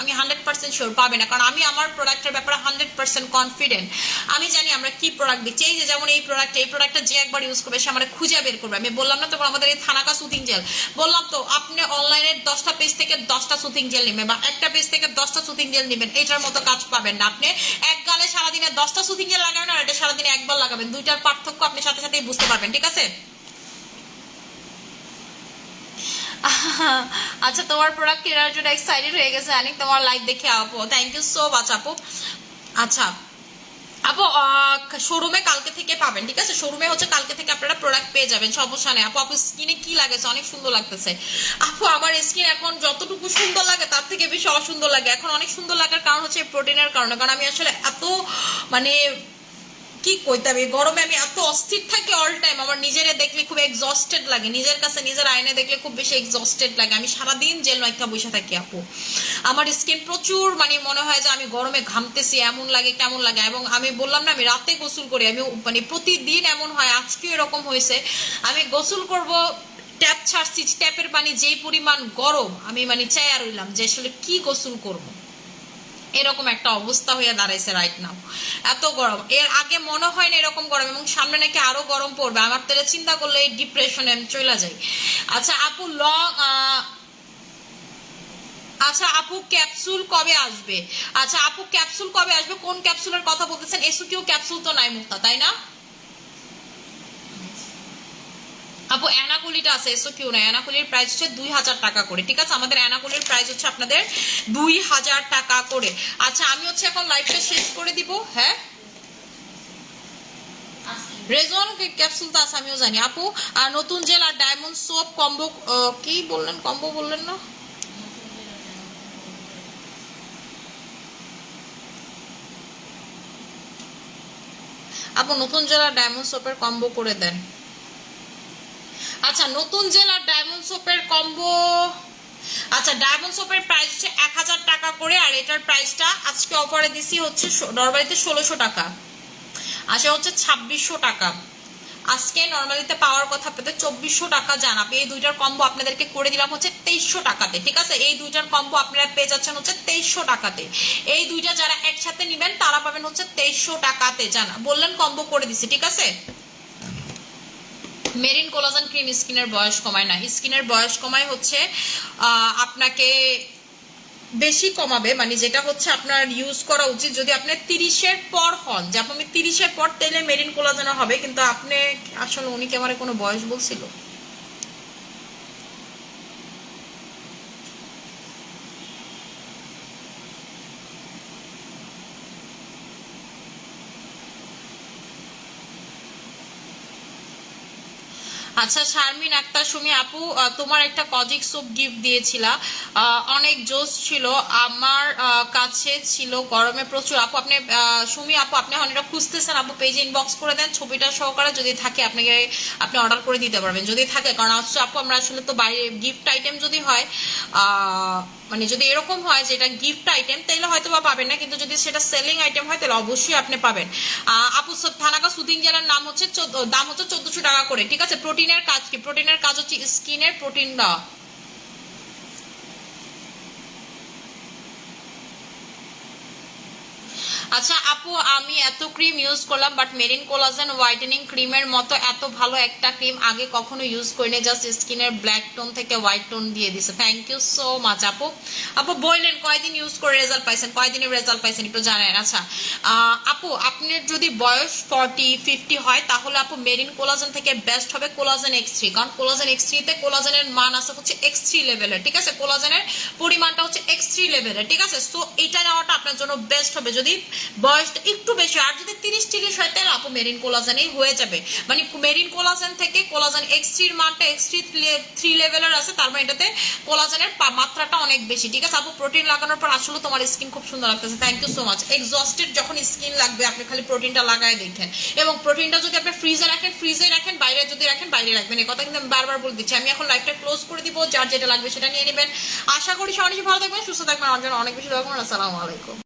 আমি 100% শিওর পাবে না, কারণ আমি আমার প্রোডাক্টের ব্যাপারে 100% কনফিডেন্ট। আমি জানি আমরা কি প্রোডাক্ট দিচ্ছি। এই যে যেমন এই প্রোডাক্টটা যে একবার ইউজ করবে সে আমরা খুঁজে বের করবে। আমি বললাম না তোমার আমাদের এই থানাকা সুতিং জেল, বললাম তো আপনি অনলাইনে 10টা পেজ থেকে 10টা সুতিং জেল নেবেন, বা একটা পেজ থেকে 10টা সুতিং জেল নেবেন, এটার মতো কাজ পাবেন না। আপনি এক গালে সারাদিনে 10টা সুতিং জেল লাগাবেন, আর এটা সারাদিনে একবার লাগাবেন, দুইটার পার্থক্য আপনি সাথে সাথেই বুঝতে পারবেন, ঠিক আছে? আচ্ছা তোমার প্রোডাক্ট কেনার জন্য এক্সাইটেড হয়ে গেছে অনেক, তোমার লাইভ দেখে আপু, থ্যাংক ইউ সো মাচ আপু। আচ্ছা আপু শোরুমে কালকে থেকে পাবেন, ঠিক আছে? শোরুমে হচ্ছে কালকে থেকে আপনারা প্রোডাক্ট পেয়ে যাবেন, সমস্যা নেই আপু। আপু স্কিনে কি লাগেছে, অনেক সুন্দর লাগতেছে আপু। আমার স্কিন এখন যতটুকু সুন্দর লাগে তার থেকে বেশি অসুন্দর লাগে। এখন অনেক সুন্দর লাগার কারণ হচ্ছে প্রোটিনের কারণে, কারণ আমি আসলে এত মানে কি কইতে হবে, গরমে আমি এত অস্থির থাকি অল টাইম, আমার নিজেরে দেখলে খুব এক্সস্টেড লাগে, নিজের কাছে নিজের আয়নে দেখলে খুব বেশি এক্সস্টেড লাগে। আমি সারাদিন জেল মাইকা বসে থাকি আপু, আমার স্কিন প্রচুর মানে মনে হয় যে আমি গরমে ঘামতেছি এমন লাগে, কেমন লাগে। এবং আমি বললাম না আমি রাতে গোসল করি, আমি মানে প্রতিদিন এমন হয়, আজকেও এরকম হয়েছে, আমি গোসল করব, ট্যাপ ছাড়ছি, ট্যাপের পানি যেই পরিমাণ গরম, আমি মানে চাইয়া রইলাম যে আসলে কি গোসল করবো, এরকম একটা অবস্থা হয়ে দাঁড়াইছে রাইট নাও, এত গরম। এর আগে মনে হয় না এরকম গরম, এবং সামনে নাকি আরো গরম পড়বে, আমার তো চিন্তা করলে এই ডিপ্রেশনে আমি চলে যাই। আচ্ছা আপু আচ্ছা আপু ক্যাপসুল কবে আসবে? আচ্ছা আপু ক্যাপসুল কবে আসবে, কোন ক্যাপসুলের কথা বলতেছেন? এসকিউ ক্যাপসুল তো নাই মুক্তা, তাই না আপু? অ্যানাকুলিটা আছে, এসো কিউ না। অ্যানাকুলির প্রাইস হচ্ছে 2,000 টাকা করে, ঠিক আছে? আমাদের অ্যানাকুলির প্রাইস হচ্ছে আপনাদের 2,000 টাকা করে। আচ্ছা আমি হচ্ছে এখন লাইভটা শেষ করে দিব। হ্যাঁ রেজন ক্যাপসুল তো আছে, আমিও জানি আপু। আর নতুন জেল আর ডায়মন্ড সোপ কম্বো, কি বললেন, কম্বো বললেন না আপু? নতুন জেল আর ডায়মন্ড সোপের কম্বো করে দেন। আচ্ছা নতুন জেল আর ডায়মন্ড সোপের কম্বো, আচ্ছা ডায়মন্ড সোপের প্রাইস হচ্ছে 1,000 টাকা করে, আর এটার প্রাইসটা আজকে অফারে দিছি হচ্ছে নরমালিতে 1,600 টাকা, আসে হচ্ছে 2,600 টাকা। আজকে নর্মালিতে পাওয়ার কথা আপনাদের 2400 টাকা জানাবে, এই দুইটার কম্বো আপনাদেরকে করে দিলাম হচ্ছে 2300 টাকাতে, ঠিক আছে? এই দুইটার কম্বো আপনারা পেয়ে যাচ্ছেন হচ্ছে 2300 টাকাতে। এই দুইটা যারা একসাথে নিবেন তারা পাবেন হচ্ছে 2300 টাকাতে, জানা বললেন কম্বো করে দিছি, ঠিক আছে? মেরিন কোলাজেন ক্রিম স্কিনের বয়স কমায় না, স্কিনের বয়স কমায় হচ্ছে আপনাকে বেশি কমাবে, মানে যেটা হচ্ছে আপনার ইউজ করা উচিত যদি আপনি 30-এর পর হন, যে আপনি 30-এর পর তেলে মেরিন কোলাজেন হবে, কিন্তু আপনি আসলে উনি কি আমার কোনো বয়স বলছিল? আচ্ছা শারমিন আক্তার সুমি আপু, তোমার একটা কজিক স্যুপ গিফট দিয়েছিলা, অনেক জোস ছিল, আমার কাছে ছিল গরমে প্রচুর। আপু আপনি সুমি আপু আপনি এখন এটা খুঁজতেছেন, আপু পেজে ইনবক্স করে দেন ছবিটা সহকারে, যদি থাকে আপনাকে আপনি অর্ডার করে দিতে পারবেন যদি থাকে, কারণ হচ্ছে আপু আমরা আসলে তো বাইরে গিফট আইটেম যদি হয় মানে যদি এরকম হয় যে এটা গিফট আইটেম তাহলে হয়তো বা পাবেন না, কিন্তু যদি সেটা সেলিং আইটেম হয় তাহলে অবশ্যই আপনি পাবেন। আপু থানাকা সুদিং জেলার নাম হচ্ছে দাম হচ্ছে 1400 টাকা করে, ঠিক আছে? প্রোটিনের কাজ কি? প্রোটিনের কাজ হচ্ছে স্কিনের প্রোটিন দেওয়া। আচ্ছা আপু আমি এত ক্রিম ইউজ করলাম বাট মেরিন কোলাজেন হোয়াইটেনিং ক্রিমের মতো এত ভালো একটা ক্রিম আগে কখনো ইউজ করিনি, জাস্ট স্কিনের ব্ল্যাক টোন থেকে হোয়াইট টোন দিয়ে দিছে। থ্যাংক ইউ সো মাচ আপু। আপু বললেন কয়দিন ইউজ করে রেজাল্ট পাইছেন, কয়দিনের রেজাল্ট পাইছেন একটু জানেন? আচ্ছা আপু আপনার যদি বয়স 40-50 হয় তাহলে আপু মেরিন কোলাজেন থেকে বেস্ট হবে কোলাজেন X3, কারণ কোলাজেন X3 তে কোলাজেনের মান আছে হচ্ছে X3 লেভেলের, ঠিক আছে? কোলাজেনের পরিমাণটা হচ্ছে X3 লেভেলের, ঠিক আছে? সো এটা নেওয়াটা আপনার জন্য বেস্ট হবে যদি বয়সটা একটু বেশি। আর যদি 30-30 হয় তাহলে আপু মেরিন কোলাজেনই হয়ে যাবে, মানে মেরিন কোলাজেন থেকে কোলাজেন X3 এর মানটা X3 লেভেলের আছে, তার মানে এটাতে কোলাজেনের মাত্রাটা অনেক বেশি, ঠিক আছে? আপু প্রোটিন লাগানোর পর আসলে তোমার স্কিন খুব সুন্দর লাগতেছে, thank you so much. Exhausted যখন স্কিন লাগবে আপনি খালি প্রোটিনটা লাগায় দেখেন, এবং প্রোটিনটা যদি আপনি ফ্রিজে রাখেন, বাইরে যদি রাখেন বাইরে রাখবেন, এই কথা কিন্তু আমি বারবার বলে দিচ্ছি। আমি এখন লাইফটা ক্লোজ করে দিব, যার যেটা লাগবে সেটা নিয়ে নেবেন। আশা করি সবাই ভালো থাকবেন, সুস্থ থাকবেন, আমার জন্য অনেক বেশি দোয়া করুন। আসসালামু আলাইকুম।